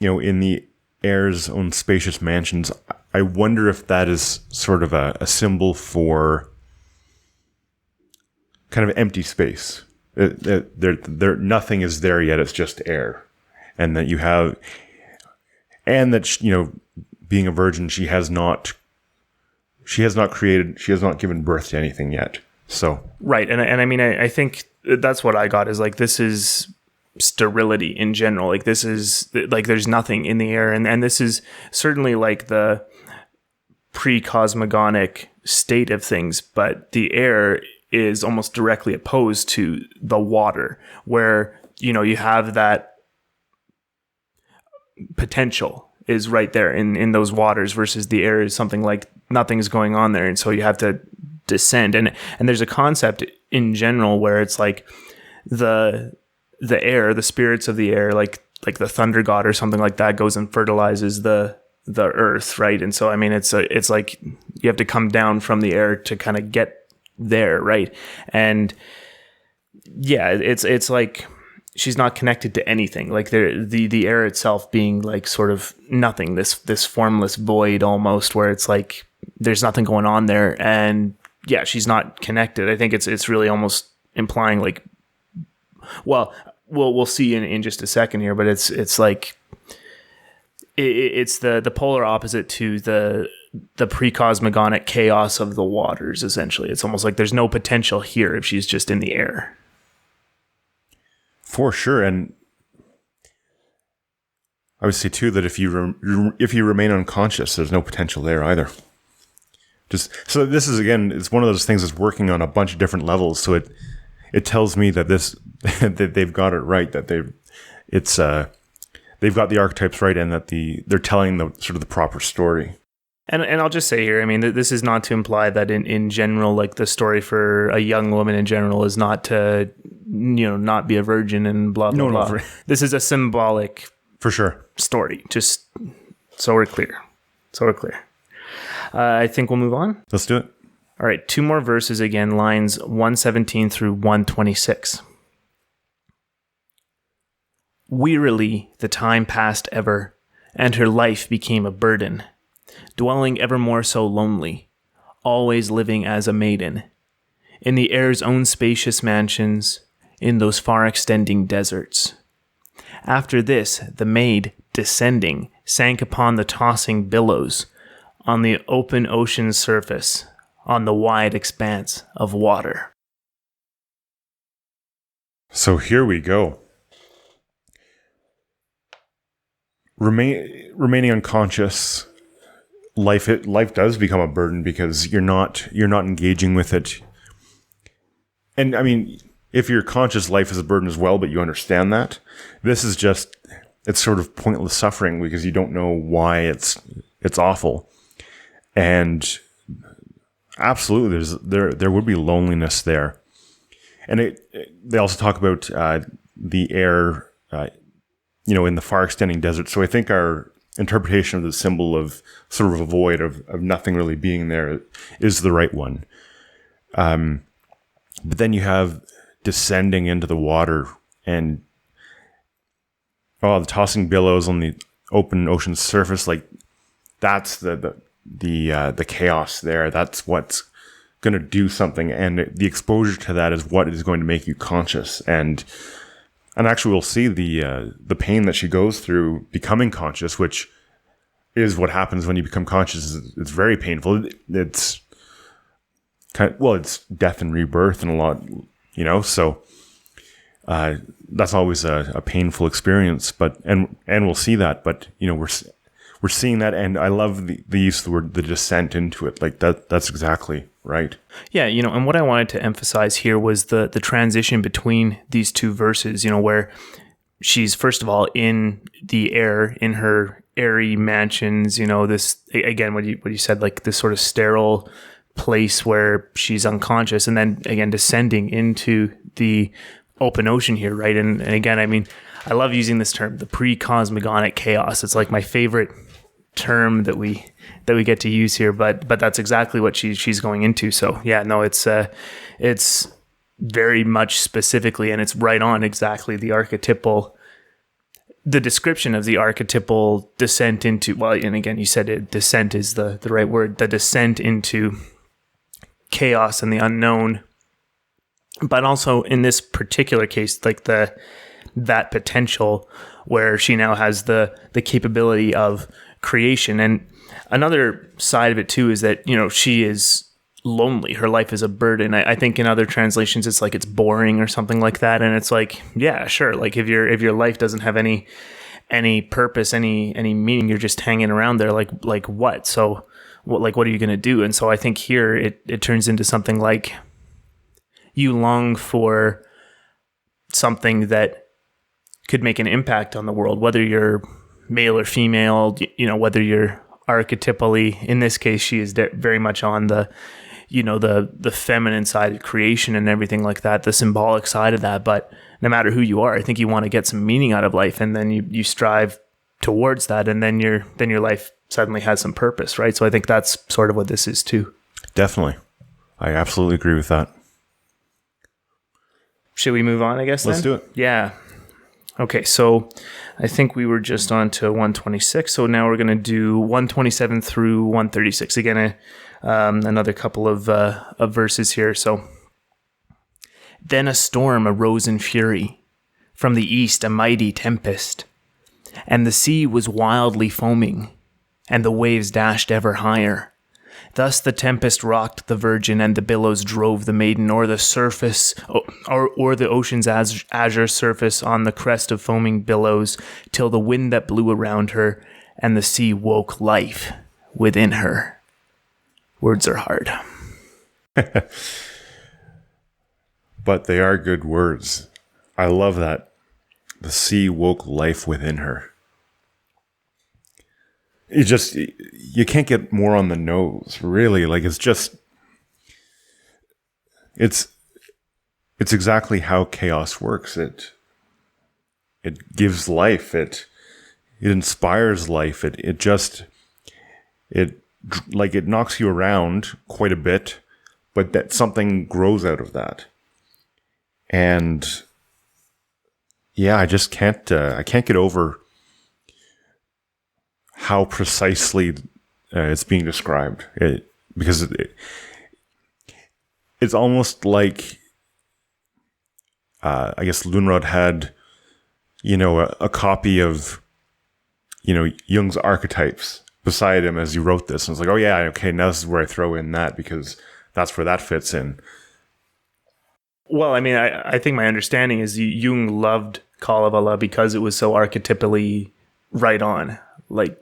B: in the air's own spacious mansions, I wonder if that is sort of a symbol for kind of empty space. There nothing is there yet. It's just air, and that being a virgin, she has not created, she has not given birth to anything yet. So
A: right, and I mean, I think that's what I got is like, this is sterility in general. Like, this is like, there's nothing in the air, and this is certainly like the precosmogonic state of things, but the air is almost directly opposed to the water, where you have that potential is right there in those waters, versus the air is something like nothing's going on there, and so you have to descend. And there's a concept in general where it's like the air, the spirits of the air, like the thunder god or something like that, goes and fertilizes the earth, right? And so I mean, it's like you have to come down from the air to kind of get there, right? And yeah, it's like she's not connected to anything. Like the air itself being like sort of nothing, this formless void almost, where it's like there's nothing going on there, and yeah, she's not connected. I think it's really almost implying like, well, we'll see in just a second here, but it's like it's the polar opposite to the precosmogonic chaos of the waters. Essentially, it's almost like there's no potential here if she's just in the air. For sure, and I would say too that if you remain unconscious, there's no potential there either. Just so this is, again, it's one of those things that's working on a bunch of different levels. So it tells me that that they've got it right, that they've got the archetypes right, and that they're telling the sort of the proper story. And I'll just say here, I mean, this is not to imply that in general, like the story for a young woman in general is not to, not be a virgin and blah, blah, blah. This is a symbolic, for sure, story. Just so we're clear. I think we'll move on. Let's do it. All right, 2 more verses again, lines 117 through 126. Wearily the time passed ever, and her life became a burden, dwelling evermore so lonely, always living as a maiden, in the air's own spacious mansions, in those far-extending deserts. After this, the maid, descending, sank upon the tossing billows, on the open ocean's surface, on the wide expanse of water.
B: So here we go. Remaining unconscious, life does become a burden because you're not engaging with it. And I mean, if you're conscious, life is a burden as well, but you understand that. This is just, it's sort of pointless suffering because you don't know why it's awful. And absolutely, there would be loneliness there. And they also talk about the air, in the far extending desert. So I think our interpretation of the symbol of sort of a void of nothing really being there is the right one. But then you have descending into the water and the tossing billows on the open ocean surface. Like that's the chaos there. That's what's going to do something, and the exposure to that is what is going to make you conscious. And actually we'll see the pain that she goes through becoming conscious, which is what happens when you become conscious. It's very painful. It's it's death and rebirth and a lot, so that's always a painful experience, but and we'll see that, but we're seeing that, and I love the use of the word, the descent into it. Like that's exactly right.
A: Yeah, and what I wanted to emphasize here was the transition between these two verses, where she's first of all in the air, in her airy mansions, this, again, what you said, like this sort of sterile place where she's unconscious, and then again descending into the open ocean here, right? And again, I mean, I love using this term, the precosmogonic chaos. It's like my favorite term that we get to use here, but that's exactly what she's going into. So yeah, no, it's very much specifically, and it's right on exactly the description of the archetypal descent into, well, and again, you said it, descent is the right word, the descent into chaos and the unknown. But also in this particular case, like that potential where she now has the capability of creation. And another side of it too is that, she is lonely. Her life is a burden. I think in other translations it's like it's boring or something like that. And it's like, yeah, sure. Like if your life doesn't have any purpose, any meaning, you're just hanging around there. Like what? So what are you going to do? And so I think here it turns into something like you long for something that could make an impact on the world, whether you're male or female, whether you're archetypally, in this case, she is very much on the feminine side of creation and everything like that, the symbolic side of that. But no matter who you are, I think you want to get some meaning out of life, and then you strive towards that, and then your life suddenly has some purpose, right? So I think that's sort of what this is too.
B: Definitely. I absolutely agree with that.
A: Should we move on, I guess,
B: Let's do it.
A: Yeah. Okay, so I think we were just on to 126, so now we're going to do 127 through 136. Again, another couple of verses here. So, then a storm arose in fury. From the east a mighty tempest. And the sea was wildly foaming, and the waves dashed ever higher. Thus the tempest rocked the virgin, and the billows drove the maiden o'er the surface, or the ocean's azure surface on the crest of foaming billows, till the wind that blew around her, and the sea woke life within her. Words are hard.
B: But they are good words. I love that. The sea woke life within her. You can't get more on the nose, really. Like it's exactly how chaos works. It gives life. It inspires life. It knocks you around quite a bit, but that something grows out of that. And yeah, I just can't get over how precisely it's being described. Because it's almost like, I guess Lönnrot had, a copy of, Jung's archetypes beside him as he wrote this. And it's like, oh yeah, okay, now this is where I throw in that because that's where that fits in.
A: Well, I mean, I think my understanding is Jung loved Kalevala because it was so archetypally right on. Like,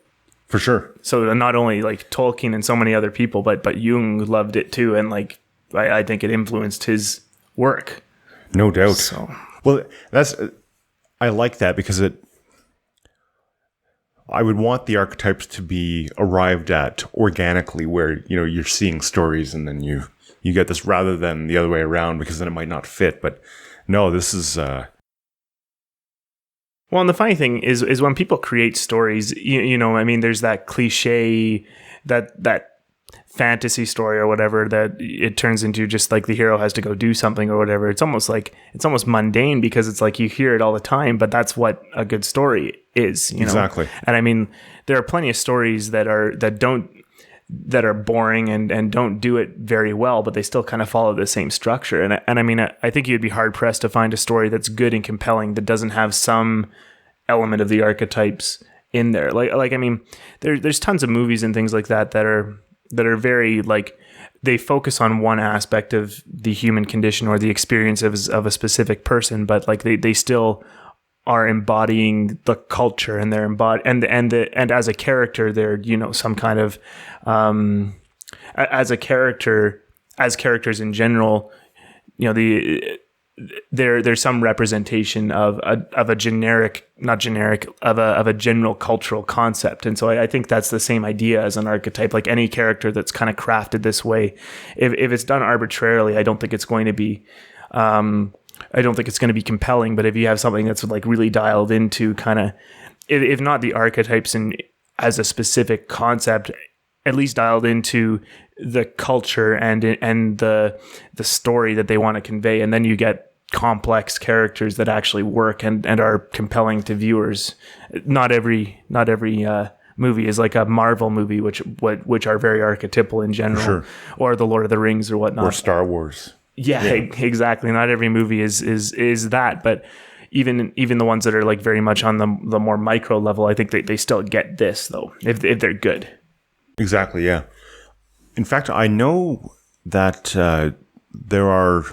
B: For sure.
A: so not only like Tolkien and so many other people, but Jung loved it too, and like I think it influenced his work.
B: No doubt.
A: So
B: Well, I like that because I would want the archetypes to be arrived at organically, where you're seeing stories and then you get this, rather than the other way around, because then it might not fit. But no, this is
A: well, and the funny thing is when people create stories, I mean, there's that cliche, that fantasy story or whatever, that it turns into just like the hero has to go do something or whatever. It's almost mundane, because it's like you hear it all the time, but that's what a good story is,
B: Exactly.
A: And I mean, there are plenty of stories that are boring and don't do it very well, but they still kind of follow the same structure. And I mean, I think you'd be hard pressed to find a story that's good and compelling that doesn't have some element of the archetypes in there. Like I mean, there's tons of movies and things like that are very like, they focus on one aspect of the human condition or the experience of a specific person, but like they still are embodying the culture, and they're and as a character, they're some kind of as characters in general, there's some representation of a general cultural concept. And so I think that's the same idea as an archetype. Like any character that's kind of crafted this way, if it's done arbitrarily, I don't think it's going to be compelling. But if you have something that's like really dialed into kind of, if not the archetypes as a specific concept, at least dialed into the culture and the story that they want to convey, and then you get complex characters that actually work and are compelling to viewers. Not every movie is like a Marvel movie, which are very archetypal in general,
B: sure.
A: Or the Lord of the Rings or whatnot,
B: or Star Wars.
A: Yeah, exactly. Not every movie is that, but even the ones that are like very much on the more micro level, I think they still get this though, if they're good.
B: Exactly. Yeah. In fact, I know that there are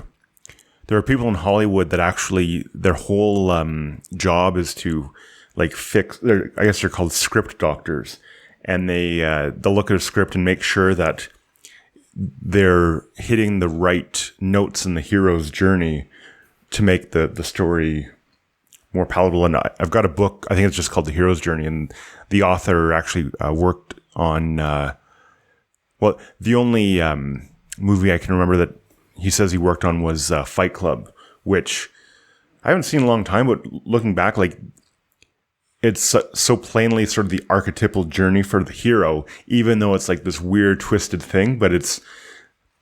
B: people in Hollywood that actually their whole job is to like fix. I guess they're called script doctors, and they'll look at a script and make sure that they're hitting the right notes in the hero's journey to make the story more palatable. And I've got a book, I think it's just called The Hero's Journey, and the author actually worked on, the only movie I can remember that he says he worked on was Fight Club, which I haven't seen in a long time, but looking back, like, it's so plainly sort of the archetypal journey for the hero, even though it's like this weird twisted thing, but it's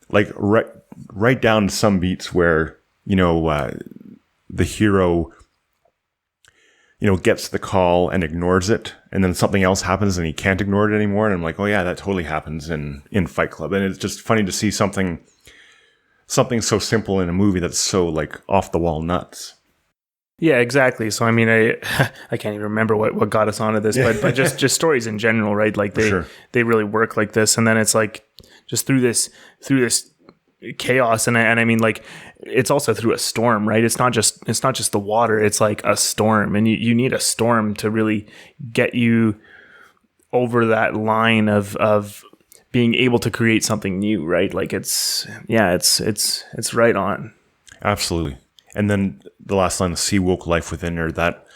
B: like right down to some beats where, the hero, gets the call and ignores it, and then something else happens and he can't ignore it anymore. And I'm like, oh yeah, that totally happens in Fight Club. And it's just funny to see something so simple in a movie that's so like off the wall nuts.
A: Yeah, exactly. So I mean, I can't even remember what got us onto this, but just stories in general, right? Like they really work like this, and then it's like just through this chaos, and I mean, like, it's also through a storm, right? It's not just the water; it's like a storm, and you need a storm to really get you over that line of being able to create something new, right? Like it's right on.
B: Absolutely. And then the last line, the sea woke life within her, that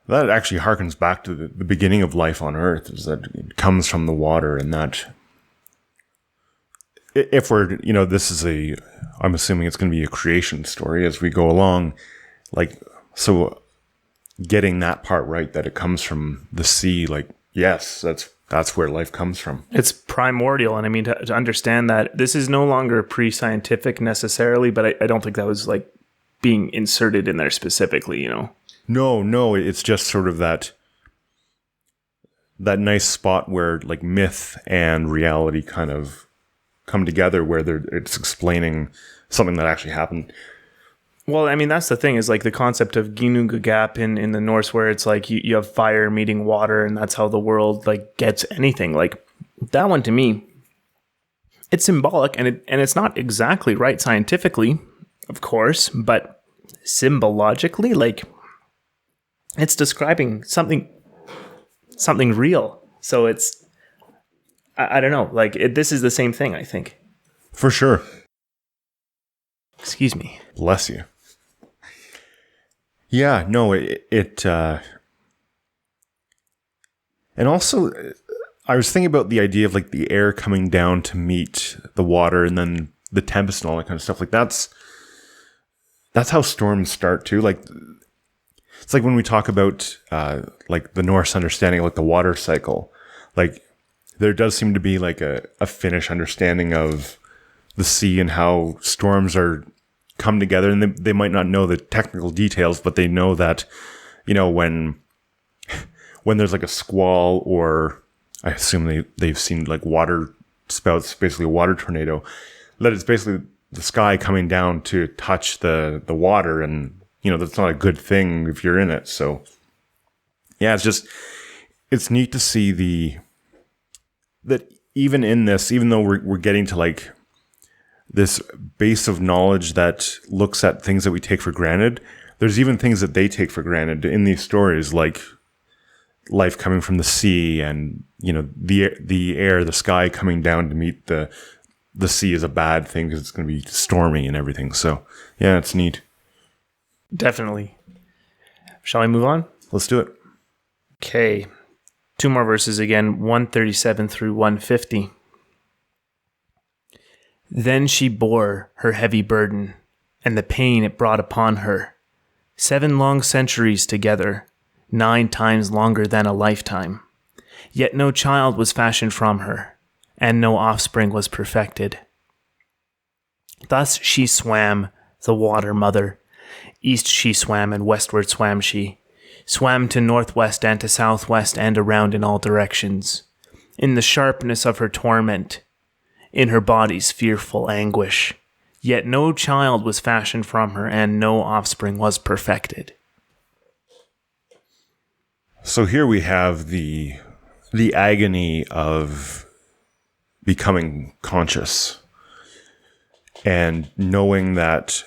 B: actually harkens back to the beginning of life on Earth, is that it comes from the water, and that if we're, this is I'm assuming it's going to be a creation story as we go along, like, so getting that part right, that it comes from the sea, like, yes, that's where life comes from. It's
A: primordial. And I mean, to understand that this is no longer pre-scientific necessarily, but I don't think that was like being inserted in there specifically,
B: No, it's just sort of that nice spot where like myth and reality kind of come together, where it's explaining something that actually happened.
A: Well, I mean, that's the thing, is like the concept of Ginnunga Gap in the Norse, where it's like you have fire meeting water, and that's how the world like gets anything. Like that one to me it's symbolic, and it's not exactly right scientifically, of course, but symbologically, like, it's describing something real. So it's, I don't know, like, this is the same thing, I think.
B: For sure.
A: Excuse me.
B: Bless you. Yeah, no, and also, I was thinking about the idea of like the air coming down to meet the water, and then the tempest and all that kind of stuff. Like that's how storms start too. Like, it's like when we talk about like the Norse understanding of like the water cycle. Like, there does seem to be like a Finnish understanding of the sea and how storms are come together, and they might not know the technical details, but they know that, you know, when there's like a squall, or I assume they've seen like water spouts, basically a water tornado, that it's basically the sky coming down to touch the water, and you know, that's not a good thing if you're in it. So yeah, it's neat to see that even in this, even though we're getting to like this base of knowledge that looks at things that we take for granted, there's even things that they take for granted in these stories, like life coming from the sea, and you know, the air, the sky coming down to meet the sea is a bad thing because it's going to be stormy and everything. So yeah, it's neat.
A: Definitely. Shall I move on?
B: Let's do it.
A: Okay. 2 more verses again, 137 through 150. Then she bore her heavy burden, and the pain it brought upon her. 7 long centuries together, 9 times longer than a lifetime. Yet no child was fashioned from her, and no offspring was perfected. Thus she swam, the water mother. East she swam, and westward swam she. Swam to northwest and to southwest, and around in all directions. In the sharpness of her torment, in her body's fearful anguish. Yet no child was fashioned from her, and no offspring was perfected.
B: So here we have the agony of becoming conscious and knowing that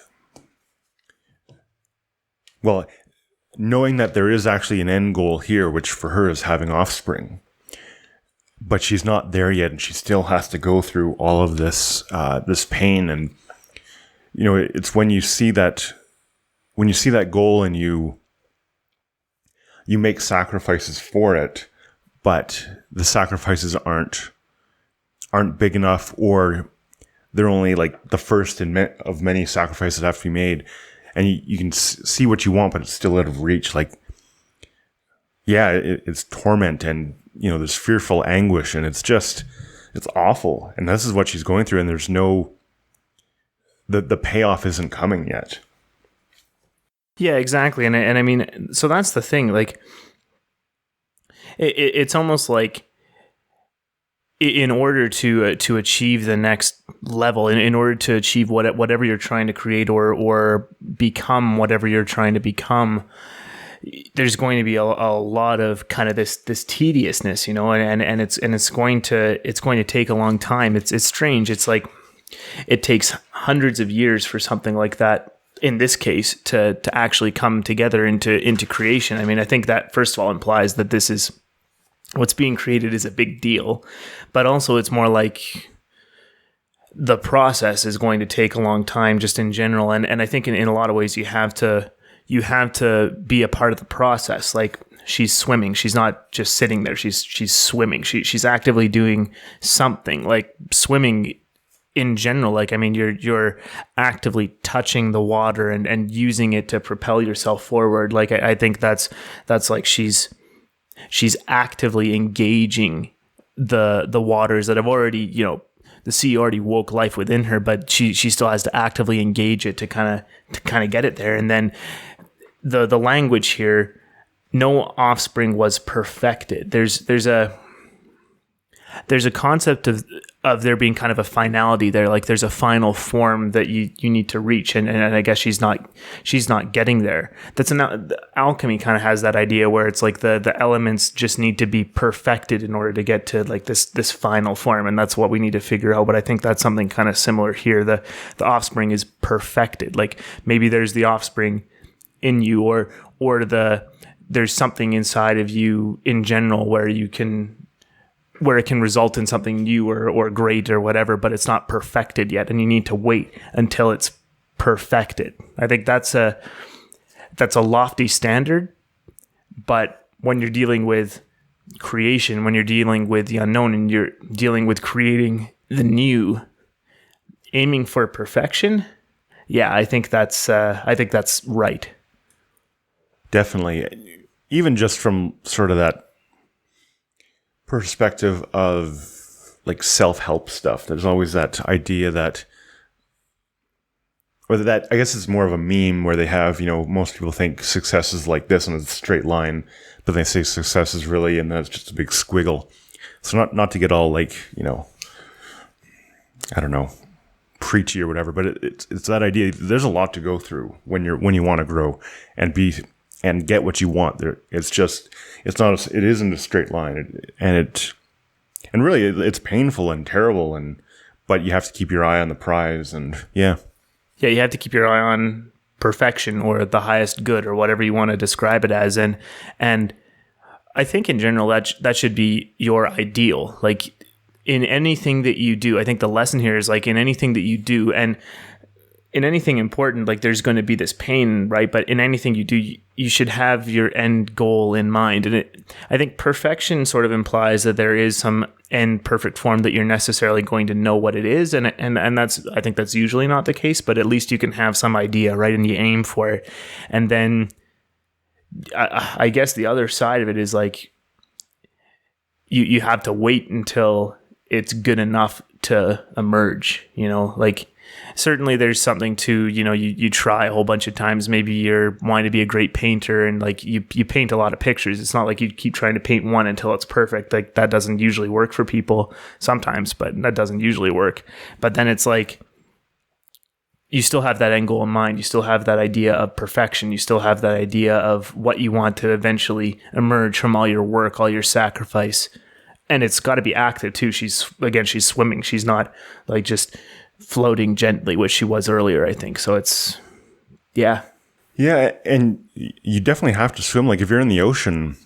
B: there is actually an end goal here, which for her is having offspring. But she's not there yet, and she still has to go through all of this pain. And you know, it's when you see that goal, and you make sacrifices for it, but the sacrifices aren't big enough, or they're only like the first of many sacrifices that have to be made, and you can see what you want, but it's still out of reach. Like, yeah, it's torment, and you know, there's fearful anguish, and it's awful. And this is what she's going through, and there's the payoff isn't coming yet.
A: Yeah, exactly. And I mean, so that's the thing. Like, it's almost like, in order to achieve the next level, in order to achieve whatever you're trying to create, or become whatever you're trying to become, there's going to be a lot of kind of this tediousness, you know, and it's going to take a long time. It's strange. It's like it takes hundreds of years for something like that, in this case, to actually come together into creation. I mean, I think that first of all implies that this is what's being created is a big deal, but also it's more like the process is going to take a long time just in general. And I think in a lot of ways you have to be a part of the process. Like, she's swimming. She's not just sitting there. She's swimming. She's actively doing something. Like, swimming in general, like, I mean, you're actively touching the water and using it to propel yourself forward. Like, I think that's like she's actively engaging the waters that have already, you know, the sea already woke life within her, but she still has to actively engage it to kind of get it there. And then the language here, no offspring was perfected. There's a, there's a concept of there being kind of a finality there, like there's a final form that you need to reach, and I guess she's not getting there. Alchemy kind of has that idea where it's like the elements just need to be perfected in order to get to like this final form, and that's what we need to figure out. But I think that's something kind of similar here. The offspring is perfected. Like maybe there's the offspring in you, or there's something inside of you in general where it can result in something new or great or whatever, but it's not perfected yet, and you need to wait until it's perfected. I think that's a lofty standard, but when you're dealing with creation, when you're dealing with the unknown, and you're dealing with creating the new, aiming for perfection, yeah, I think that's right.
B: Definitely. Even just from sort of that perspective of like self-help stuff, there's always that idea that, or that, I guess it's more of a meme where they have, most people think success is like this and it's a straight line, but they say success is really, and then it's just a big squiggle. So not to get all like, I don't know, preachy or whatever, but it's that idea. There's a lot to go through when you want to grow and get what you want. It isn't a straight line, and really it's painful and terrible, but you have to keep your eye on the prize, and yeah,
A: you have to keep your eye on perfection or the highest good or whatever you want to describe it as, and I think in general that should be your ideal. Like in anything that you do, I think the lesson here is like in anything that you do, and in anything important, like there's going to be this pain, right? But in anything you do, you should have your end goal in mind. And I think perfection sort of implies that there is some end perfect form that you're necessarily going to know what it is. And I think that's usually not the case, but at least you can have some idea, right? And you aim for it. And then I guess the other side of it is like, you have to wait until it's good enough to emerge, like, certainly there's something to, you try a whole bunch of times. Maybe you're wanting to be a great painter and like you paint a lot of pictures. It's not like you keep trying to paint one until it's perfect. Like that doesn't usually work for people sometimes, but that doesn't usually work. But then it's like, you still have that end goal in mind. You still have that idea of perfection. You still have that idea of what you want to eventually emerge from all your work, all your sacrifice. And it's got to be active too. She's swimming. She's not like just floating gently, which she was earlier, I think. So it's, yeah.
B: Yeah, and you definitely have to swim. Like if you're in the ocean,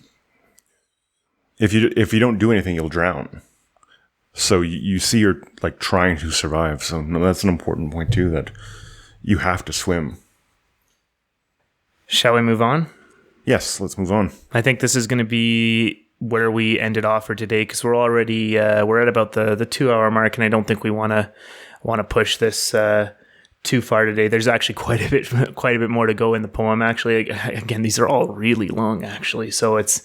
B: if you don't do anything, you'll drown. So you see you're like trying to survive. So no, that's an important point too, that you have to swim.
A: Shall we move on?
B: Yes, let's move on.
A: I think this is going to be where we ended off for today, because we're already we're at about the 2 hour mark, and I don't think we want to push this too far today. There's actually quite a bit more to go in the poem. Actually, again, these are all really long. Actually, so it's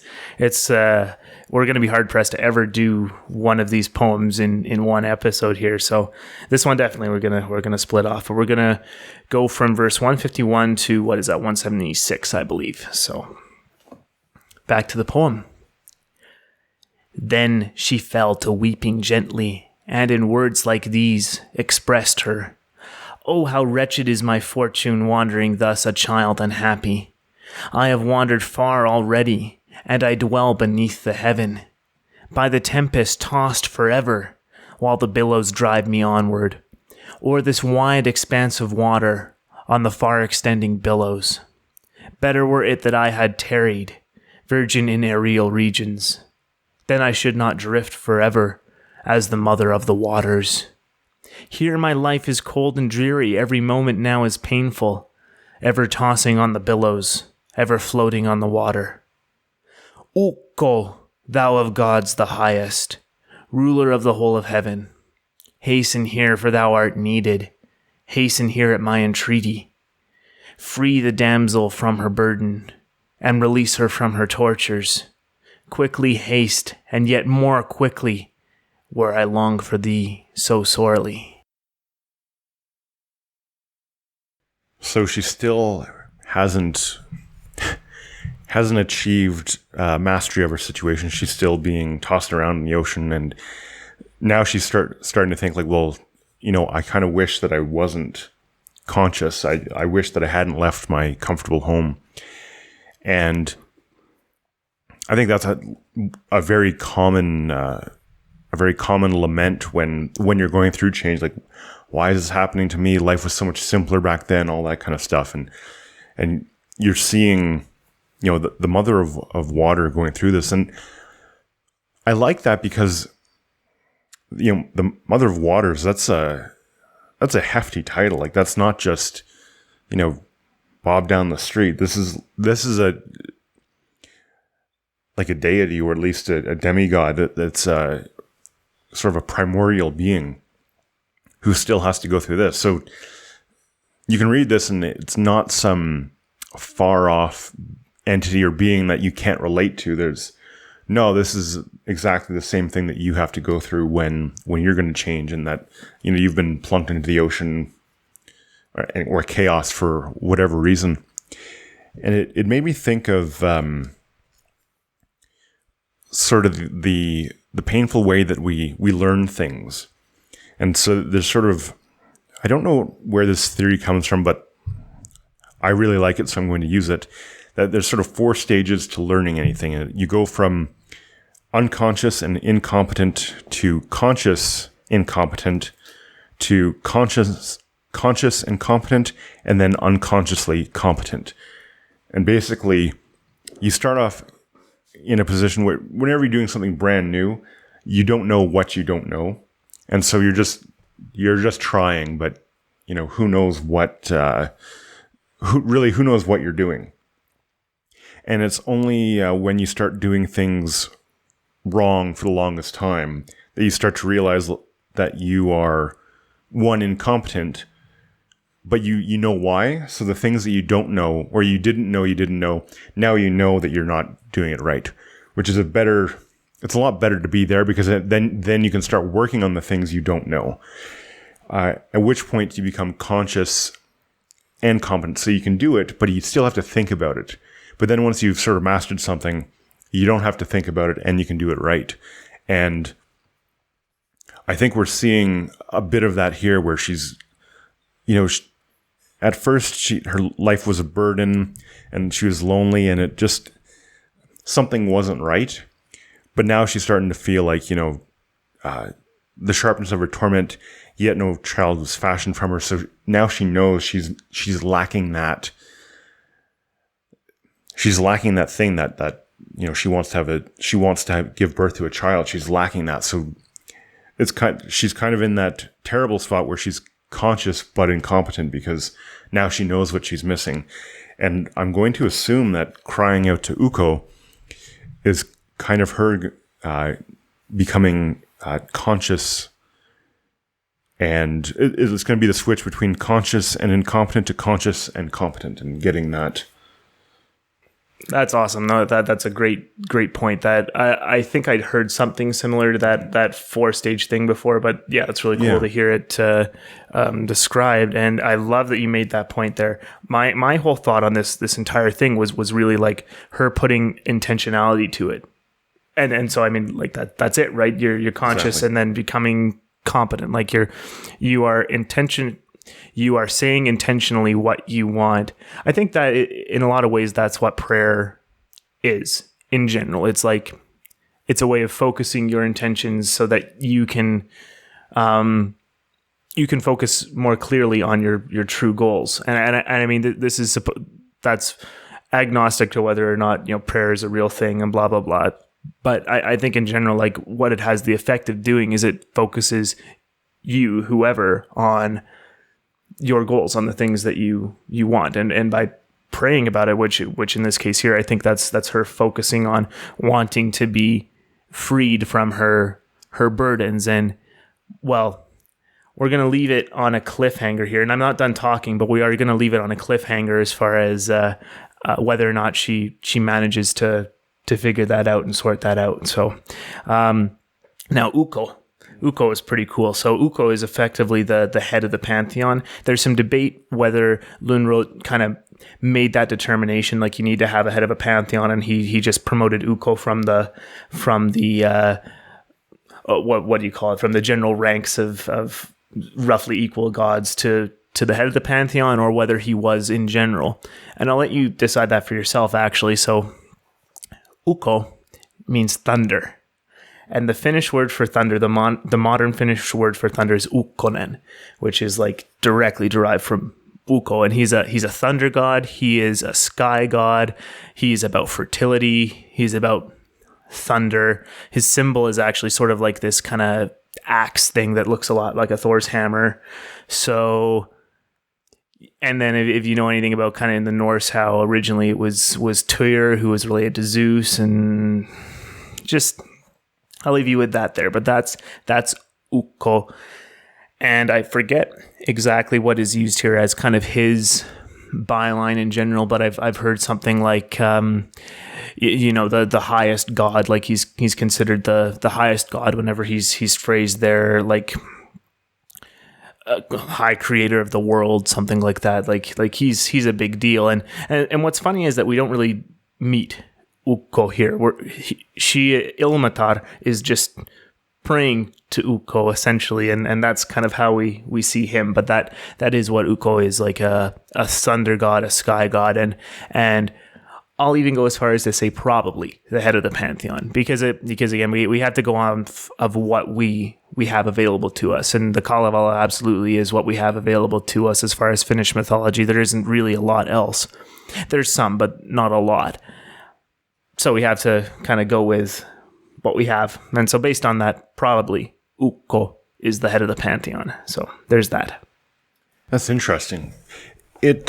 A: we're going to be hard pressed to ever do one of these poems in one episode here. So this one definitely we're gonna split off, but we're gonna go from verse 151 to 176, I believe. So back to the poem. Then she fell to weeping gently, and in words like these expressed her, "Oh, how wretched is my fortune, wandering thus a child unhappy. I have wandered far already, and I dwell beneath the heaven, by the tempest tossed forever, while the billows drive me onward, o'er this wide expanse of water, on the far extending billows. Better were it that I had tarried, virgin in aerial regions. Then I should not drift forever, as the mother of the waters. Here my life is cold and dreary, every moment now is painful, ever tossing on the billows, ever floating on the water. Ukko, thou of gods the highest, ruler of the whole of heaven, hasten here, for thou art needed. Hasten here at my entreaty. Free the damsel from her burden, and release her from her tortures. Quickly haste, and yet more quickly, where I long for thee so sorely."
B: So she still hasn't achieved mastery of her situation. She's still being tossed around in the ocean, and now she's starting to think like, well, I kind of wish that I wasn't conscious. I wish that I hadn't left my comfortable home. And I think that's a very common lament when you're going through change. Like, why is this happening to me? Life was so much simpler back then, all that kind of stuff. And you're seeing, the mother of water going through this. And I like that because, the mother of waters, that's a hefty title. Like, that's not just, Bob down the street. This is a deity, or at least a demigod that's sort of a primordial being who still has to go through this. So you can read this and it's not some far off entity or being that you can't relate to. This is exactly the same thing that you have to go through when you're going to change, and that, you've been plunked into the ocean or chaos for whatever reason. And it made me think of sort of the painful way that we learn things. And so there's sort of, I don't know where this theory comes from, but I really like it, so I'm going to use it, that there's sort of 4 stages to learning anything. You go from unconscious and incompetent to conscious incompetent to conscious and competent, and then unconsciously competent. And basically, you start off in a position where whenever you're doing something brand new, you don't know what you don't know. And so you're just trying, but who knows what, who knows what you're doing. And it's only when you start doing things wrong for the longest time that you start to realize that you are, one, incompetent, but you know why. So the things that you don't know, or you didn't know, now you know that you're not doing it right, which is it's a lot better to be there, because then you can start working on the things you don't know. At which point you become conscious and competent. So you can do it, but you still have to think about it. But then once you've sort of mastered something, you don't have to think about it, and you can do it right. And I think we're seeing a bit of that here, where she's, at first her life was a burden, and she was lonely, and it just, something wasn't right. But now she's starting to feel like, the sharpness of her torment, yet no child was fashioned from her. So now she knows she's lacking that. She's lacking that thing that she wants to give birth to a child. She's lacking that. So she's kind of in that terrible spot where she's conscious but incompetent, because now she knows what she's missing. And I'm going to assume that crying out to Ukko is kind of her becoming conscious, and it's going to be the switch between conscious and incompetent to conscious and competent, and getting that.
A: That's awesome. No, that's a great point. That I think I'd heard something similar to that 4-stage thing before, but yeah, it's really cool to hear it described. And I love that you made that point there. My whole thought on this entire thing was really like her putting intentionality to it. And so, I mean, like that's it, right? You're conscious, exactly. And then becoming competent. Like you are saying intentionally what you want. I think that in a lot of ways, that's what prayer is in general. It's like, it's a way of focusing your intentions so that you can focus more clearly on your true goals. And I mean, that's agnostic to whether or not, prayer is a real thing and blah, blah, blah. But I think in general, like what it has the effect of doing is it focuses you, whoever, on your goals, on the things that you want. And by praying about it, which in this case here, I think that's her focusing on wanting to be freed from her burdens. And well, we're going to leave it on a cliffhanger here. And I'm not done talking, but we are going to leave it on a cliffhanger as far as whether or not she manages to figure that out and sort that out. So now Ukko is pretty cool. So Ukko is effectively the head of the pantheon. There's some debate whether Lönnrot kind of made that determination, like you need to have a head of a pantheon, and he just promoted Ukko from the what do you call it, from the general ranks of roughly equal gods to the head of the pantheon, or whether he was in general. And I'll let you decide that for yourself, actually. So Ukko means thunder. And the Finnish word for thunder, the modern Finnish word for thunder is Ukkonen, which is like directly derived from Ukko. And he's a thunder god. He is a sky god. He's about fertility. He's about thunder. His symbol is actually sort of like this kind of axe thing that looks a lot like a Thor's hammer. So, and then if you know anything about kind of in the Norse, how originally it was Tyr, who was related to Zeus, and just, I'll leave you with that there. But that's Ukko. And I forget exactly what is used here as kind of his byline in general, but I've heard something like, the highest god, like he's considered the highest god whenever he's phrased there, like a high creator of the world, something like that. Like he's a big deal. And what's funny is that we don't really meet Ukko here. Ilmatar is just praying to Ukko essentially, and that's kind of how we see him. But that is what Ukko is, like a thunder god, a sky god, and I'll even go as far as to say probably the head of the pantheon, because again we have to go on of what we have available to us, and the Kalevala absolutely is what we have available to us as far as Finnish mythology. There isn't really a lot else. There's some, but not a lot. So we have to kind of go with what we have. And so based on that, probably Ukko is the head of the pantheon. So there's that.
B: That's interesting. When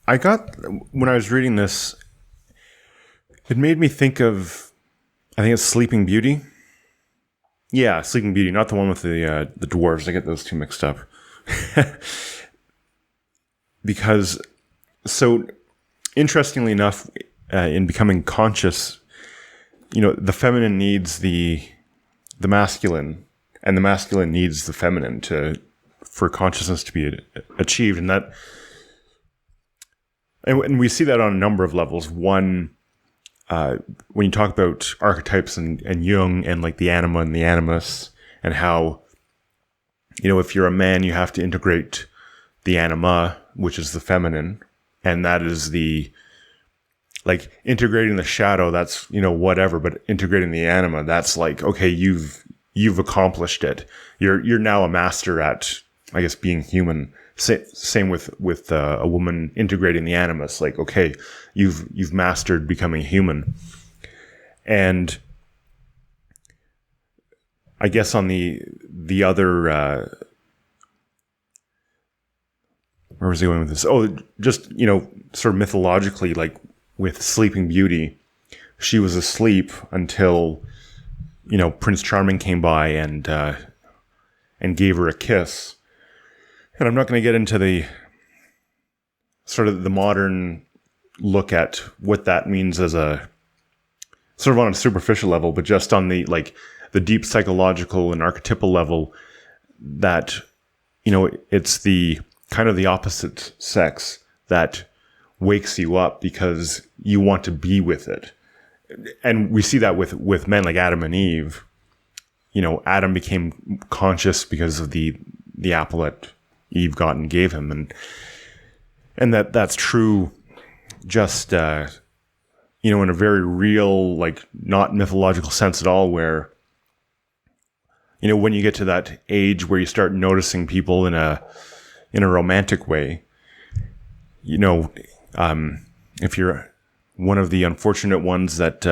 B: I was reading this, it made me think of, I think it's Sleeping Beauty. Yeah, Sleeping Beauty, not the one with the dwarves. I get those two mixed up. Because, so interestingly enough, in becoming conscious, the feminine needs the masculine, and the masculine needs the feminine for consciousness to be achieved. And we see that on a number of levels. One, when you talk about archetypes and Jung and like the anima and the animus, and how, if you're a man, you have to integrate the anima, which is the feminine, and that is like integrating the shadow, that's, whatever, but integrating the anima, that's like, okay, you've accomplished it. You're now a master at, I guess, being human. Same with a woman integrating the animus, like, okay, you've mastered becoming human. And I guess on the other, where was he going with this? Oh, just, sort of mythologically, like, with Sleeping Beauty, she was asleep until, Prince Charming came by and gave her a kiss. And I'm not going to get into the sort of the modern look at what that means as a sort of on a superficial level, but just on the deep psychological and archetypal level, that, it's the kind of the opposite sex that wakes you up because you want to be with it. And we see that with men like Adam and Eve. Adam became conscious because of the apple that Eve got and gave him. And that's true just, in a very real, like not mythological sense at all, where, when you get to that age where you start noticing people in a romantic way, if you're one of the unfortunate ones that,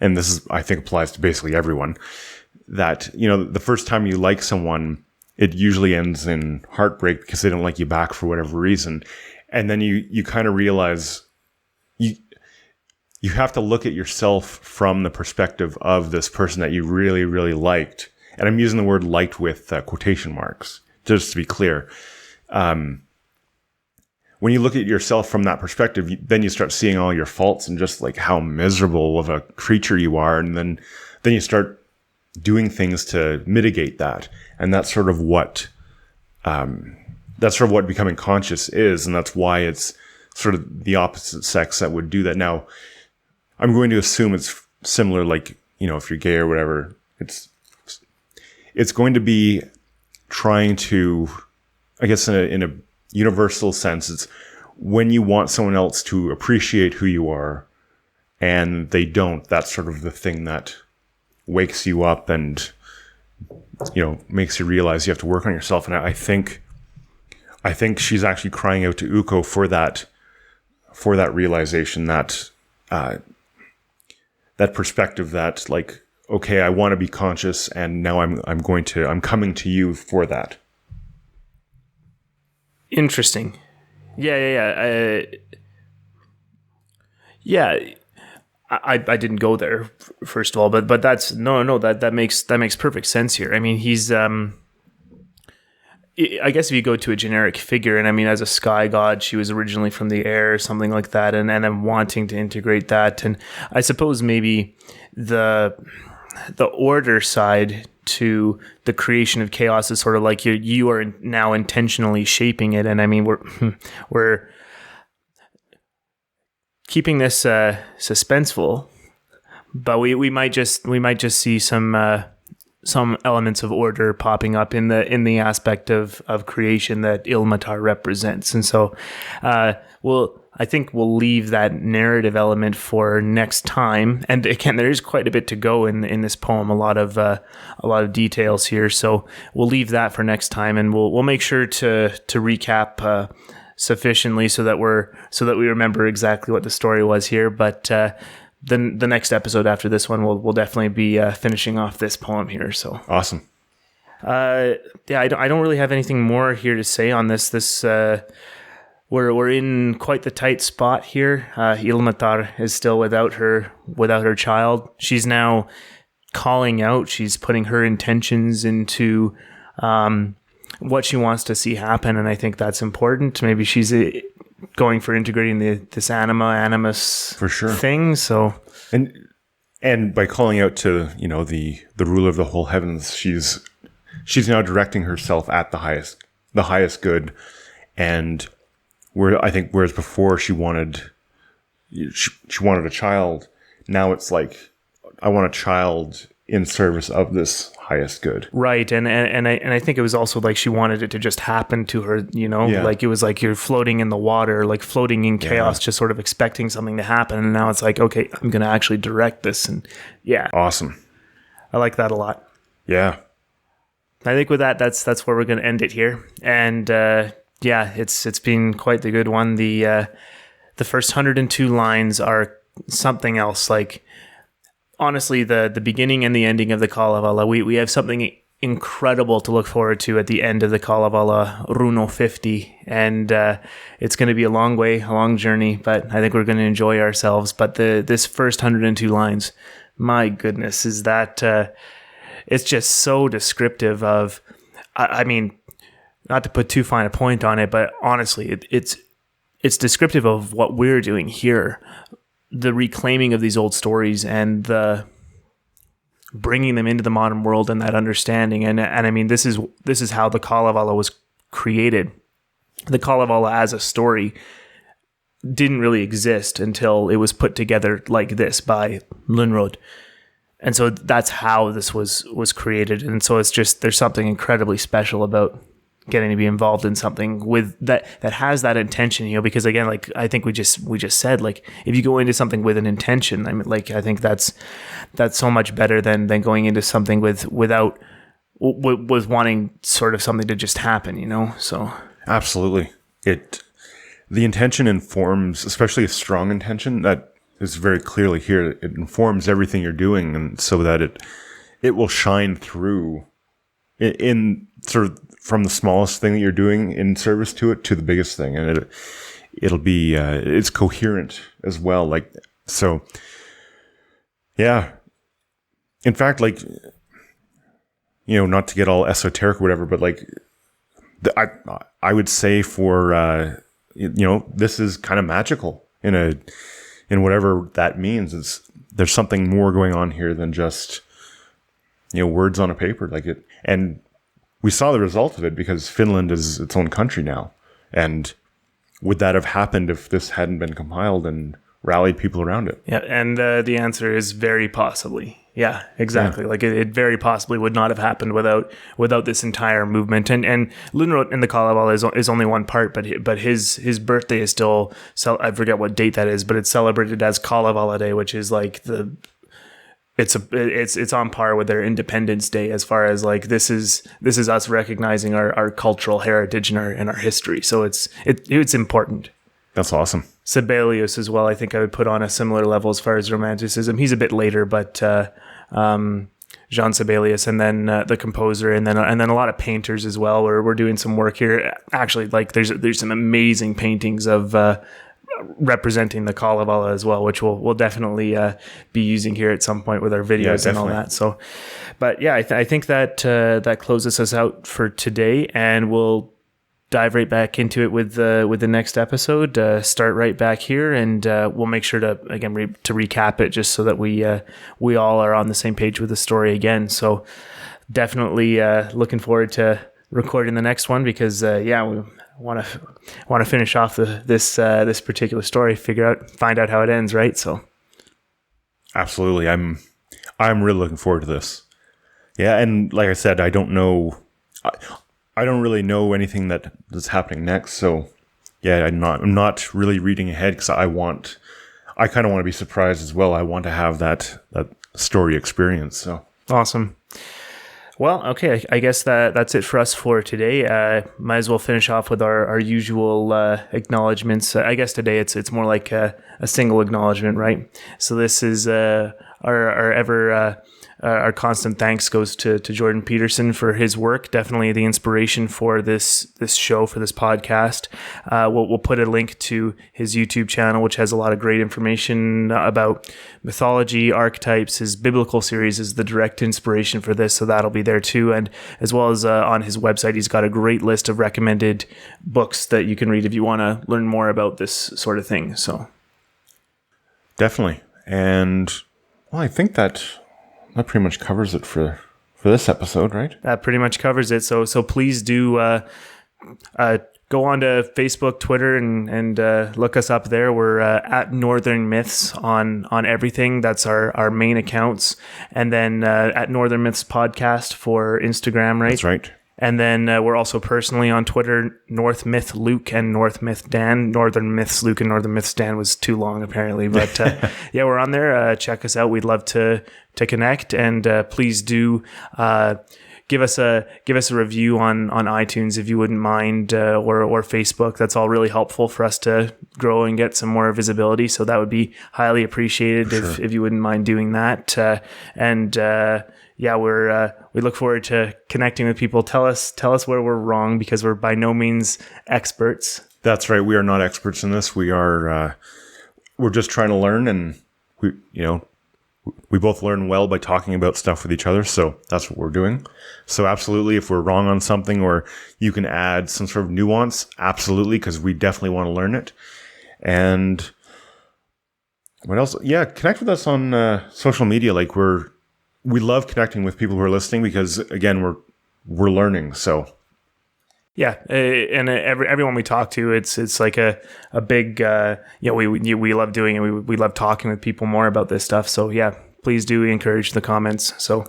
B: and this is, I think, applies to basically everyone, that, the first time you like someone, it usually ends in heartbreak because they don't like you back for whatever reason. And then you kind of realize you have to look at yourself from the perspective of this person that you really, really liked. And I'm using the word liked with quotation marks, just to be clear. When you look at yourself from that perspective, then you start seeing all your faults and just like how miserable of a creature you are. And then you start doing things to mitigate that. And that's sort of what that's sort of what becoming conscious is, and that's why it's sort of the opposite sex that would do that. Now, I'm going to assume it's similar, like, you know, if you're gay or whatever, it's going to be trying to, I guess in a universal sense, it's when you want someone else to appreciate who you are and they don't, that's sort of the thing that wakes you up and, you know, makes you realize you have to work on yourself. And I think she's actually crying out to Ukko for that realization, that perspective that, like, okay, I want to be conscious, and now I'm coming to you for that.
A: Interesting. Yeah. I didn't go there, first of all, but that's that makes perfect sense here. I mean, he's I guess if you go to a generic figure, and I mean, as a sky god, she was originally from the air or something like that, and I'm wanting to integrate that. And I suppose maybe the order side to the creation of chaos is sort of like you are now intentionally shaping it. And I mean, we're keeping this suspenseful, but we might just see some elements of order popping up in the aspect of creation that Ilmatar represents. And so I think we'll leave that narrative element for next time. And again, there is quite a bit to go in this poem, a lot of details here. So we'll leave that for next time, and we'll make sure to recap sufficiently so that we remember exactly what the story was here. But the next episode after this one, we'll definitely be finishing off this poem here. So
B: awesome.
A: I don't really have anything more here to say on this. We're in quite the tight spot here. Ilmatar is still without her child. She's now calling out. She's putting her intentions into what she wants to see happen, and I think that's important. Maybe she's going for integrating this animus
B: for sure
A: thing. So
B: and by calling out to, you know, the ruler of the whole heavens, she's now directing herself at the highest good. And whereas before she wanted a child, now it's like, I want a child in service of this highest good.
A: Right. And I think it was also like she wanted it to just happen to her, you know, like it was like you're floating in the water, like floating in chaos, just sort of expecting something to happen. And now it's like, okay, I'm going to actually direct this. And
B: awesome.
A: I like that a lot.
B: Yeah.
A: I think with that, that's where we're going to end it here. And it's been quite the good one. The first 102 lines are something else. Like, honestly, the beginning and the ending of the Kalevala, we have something incredible to look forward to at the end of the Kalevala Runo 50. And it's going to be a long journey, but I think we're going to enjoy ourselves. But this first 102 lines, my goodness, is that it's just so descriptive of, I mean, not to put too fine a point on it, but honestly, it's descriptive of what we're doing here. The reclaiming of these old stories and the bringing them into the modern world and that understanding. And I mean, this is how the Kalevala was created. The Kalevala as a story didn't really exist until it was put together like this by Lönnrot. And so that's how this was created. And so it's just, there's something incredibly special about getting to be involved in something with that has that intention, you know, because again, like I think we just said, like if you go into something with an intention, I mean, like I think that's so much better than going into something with wanting sort of something to just happen, you know. So absolutely, the intention informs, especially a strong intention that is very clearly here. It informs everything you're doing, and so that it will shine through in sort of from the smallest thing that you're doing in service to it to the biggest thing, and it'll be it's coherent as well. Like, so yeah, in fact, like, you know, not to get all esoteric or whatever, but like I would say for you know, this is kind of magical in whatever that means. There's something more going on here than just, you know, words on a paper, like it. And
B: we saw the result of it because Finland is its own country now. And would that have happened if this hadn't been compiled and rallied people around it?
A: Yeah, and the answer is very possibly. Yeah, exactly. Yeah. Like it very possibly would not have happened without this entire movement. And Lönnrot in the Kalevala is only one part, but his birthday is still, I forget what date that is, but it's celebrated as Kalevala Day, which is like it's on par with their Independence Day as far as like this is us recognizing our cultural heritage and our history. So it's important.
B: That's awesome.
A: Sibelius as well, I think I would put on a similar level as far as romanticism. He's a bit later, but Jean Sibelius, and then the composer, and then a lot of painters as well. We're doing some work here. Actually, like there's some amazing paintings of representing the Kalevala as well, which we'll definitely be using here at some point with our videos and all that. So, but yeah, I think that that closes us out for today, and we'll dive right back into it with the next episode. Start right back here, and we'll make sure to again to recap it just so that we all are on the same page with the story again. So definitely looking forward to recording the next one because we want to finish off this particular story, find out how it ends, right? So
B: absolutely, I'm really looking forward to this. Yeah, and like I said, I don't really know anything that's happening next, so yeah, I'm not really reading ahead because I kind of want to be surprised as well. I want to have that story experience. So awesome.
A: Well, okay, I guess that's it for us for today. Might as well finish off with our usual acknowledgements. I guess today it's more like a single acknowledgement, right? So this is our constant thanks goes to Jordan Peterson for his work. Definitely the inspiration for this show, for this podcast. We'll put a link to his YouTube channel, which has a lot of great information about mythology, archetypes. His biblical series is the direct inspiration for this, so that'll be there too. And as well as on his website, he's got a great list of recommended books that you can read if you want to learn more about this sort of thing. So
B: definitely. And well, I think that pretty much covers it for this episode, right?
A: That pretty much covers it. So please do go on to Facebook, Twitter, and look us up there. We're at Northern Myths on everything. That's our main accounts. And then at Northern Myths Podcast for Instagram, right?
B: That's right.
A: And then we're also personally on Twitter, North Myth Luke and North Myth Dan. Northern Myths Luke and Northern Myths Dan was too long apparently, but yeah, we're on there. Check us out. We'd love to connect, and please do give us a review on iTunes if you wouldn't mind, or Facebook. That's all really helpful for us to grow and get some more visibility. So that would be highly appreciated if you wouldn't mind doing that. Yeah, we look forward to connecting with people. Tell us where we're wrong, because we're by no means experts.
B: That's right. We are not experts in this. We're just trying to learn, and we both learn well by talking about stuff with each other. So that's what we're doing. So absolutely, if we're wrong on something or you can add some sort of nuance, absolutely, because we definitely want to learn it. And what else? Yeah, connect with us on social media. Like we love connecting with people who are listening because, again, we're learning. So
A: yeah, and everyone we talk to, it's like a big we love doing it. We love talking with people more about this stuff. So yeah, please do encourage the comments. So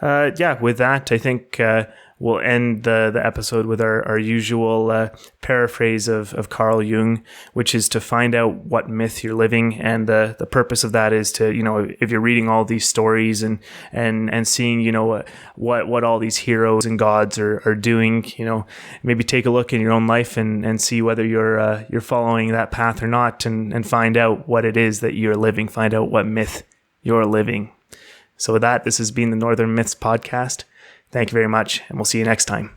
A: with that, I think we'll end the episode with our usual paraphrase of Carl Jung, which is to find out what myth you're living. And the purpose of that is to, if you're reading all these stories and seeing, what all these heroes and gods are doing, maybe take a look in your own life and see whether you're following that path or not, and find out what it is that you're living, find out what myth you're living. So with that, this has been the Northern Myths Podcast. Thank you very much, and we'll see you next time.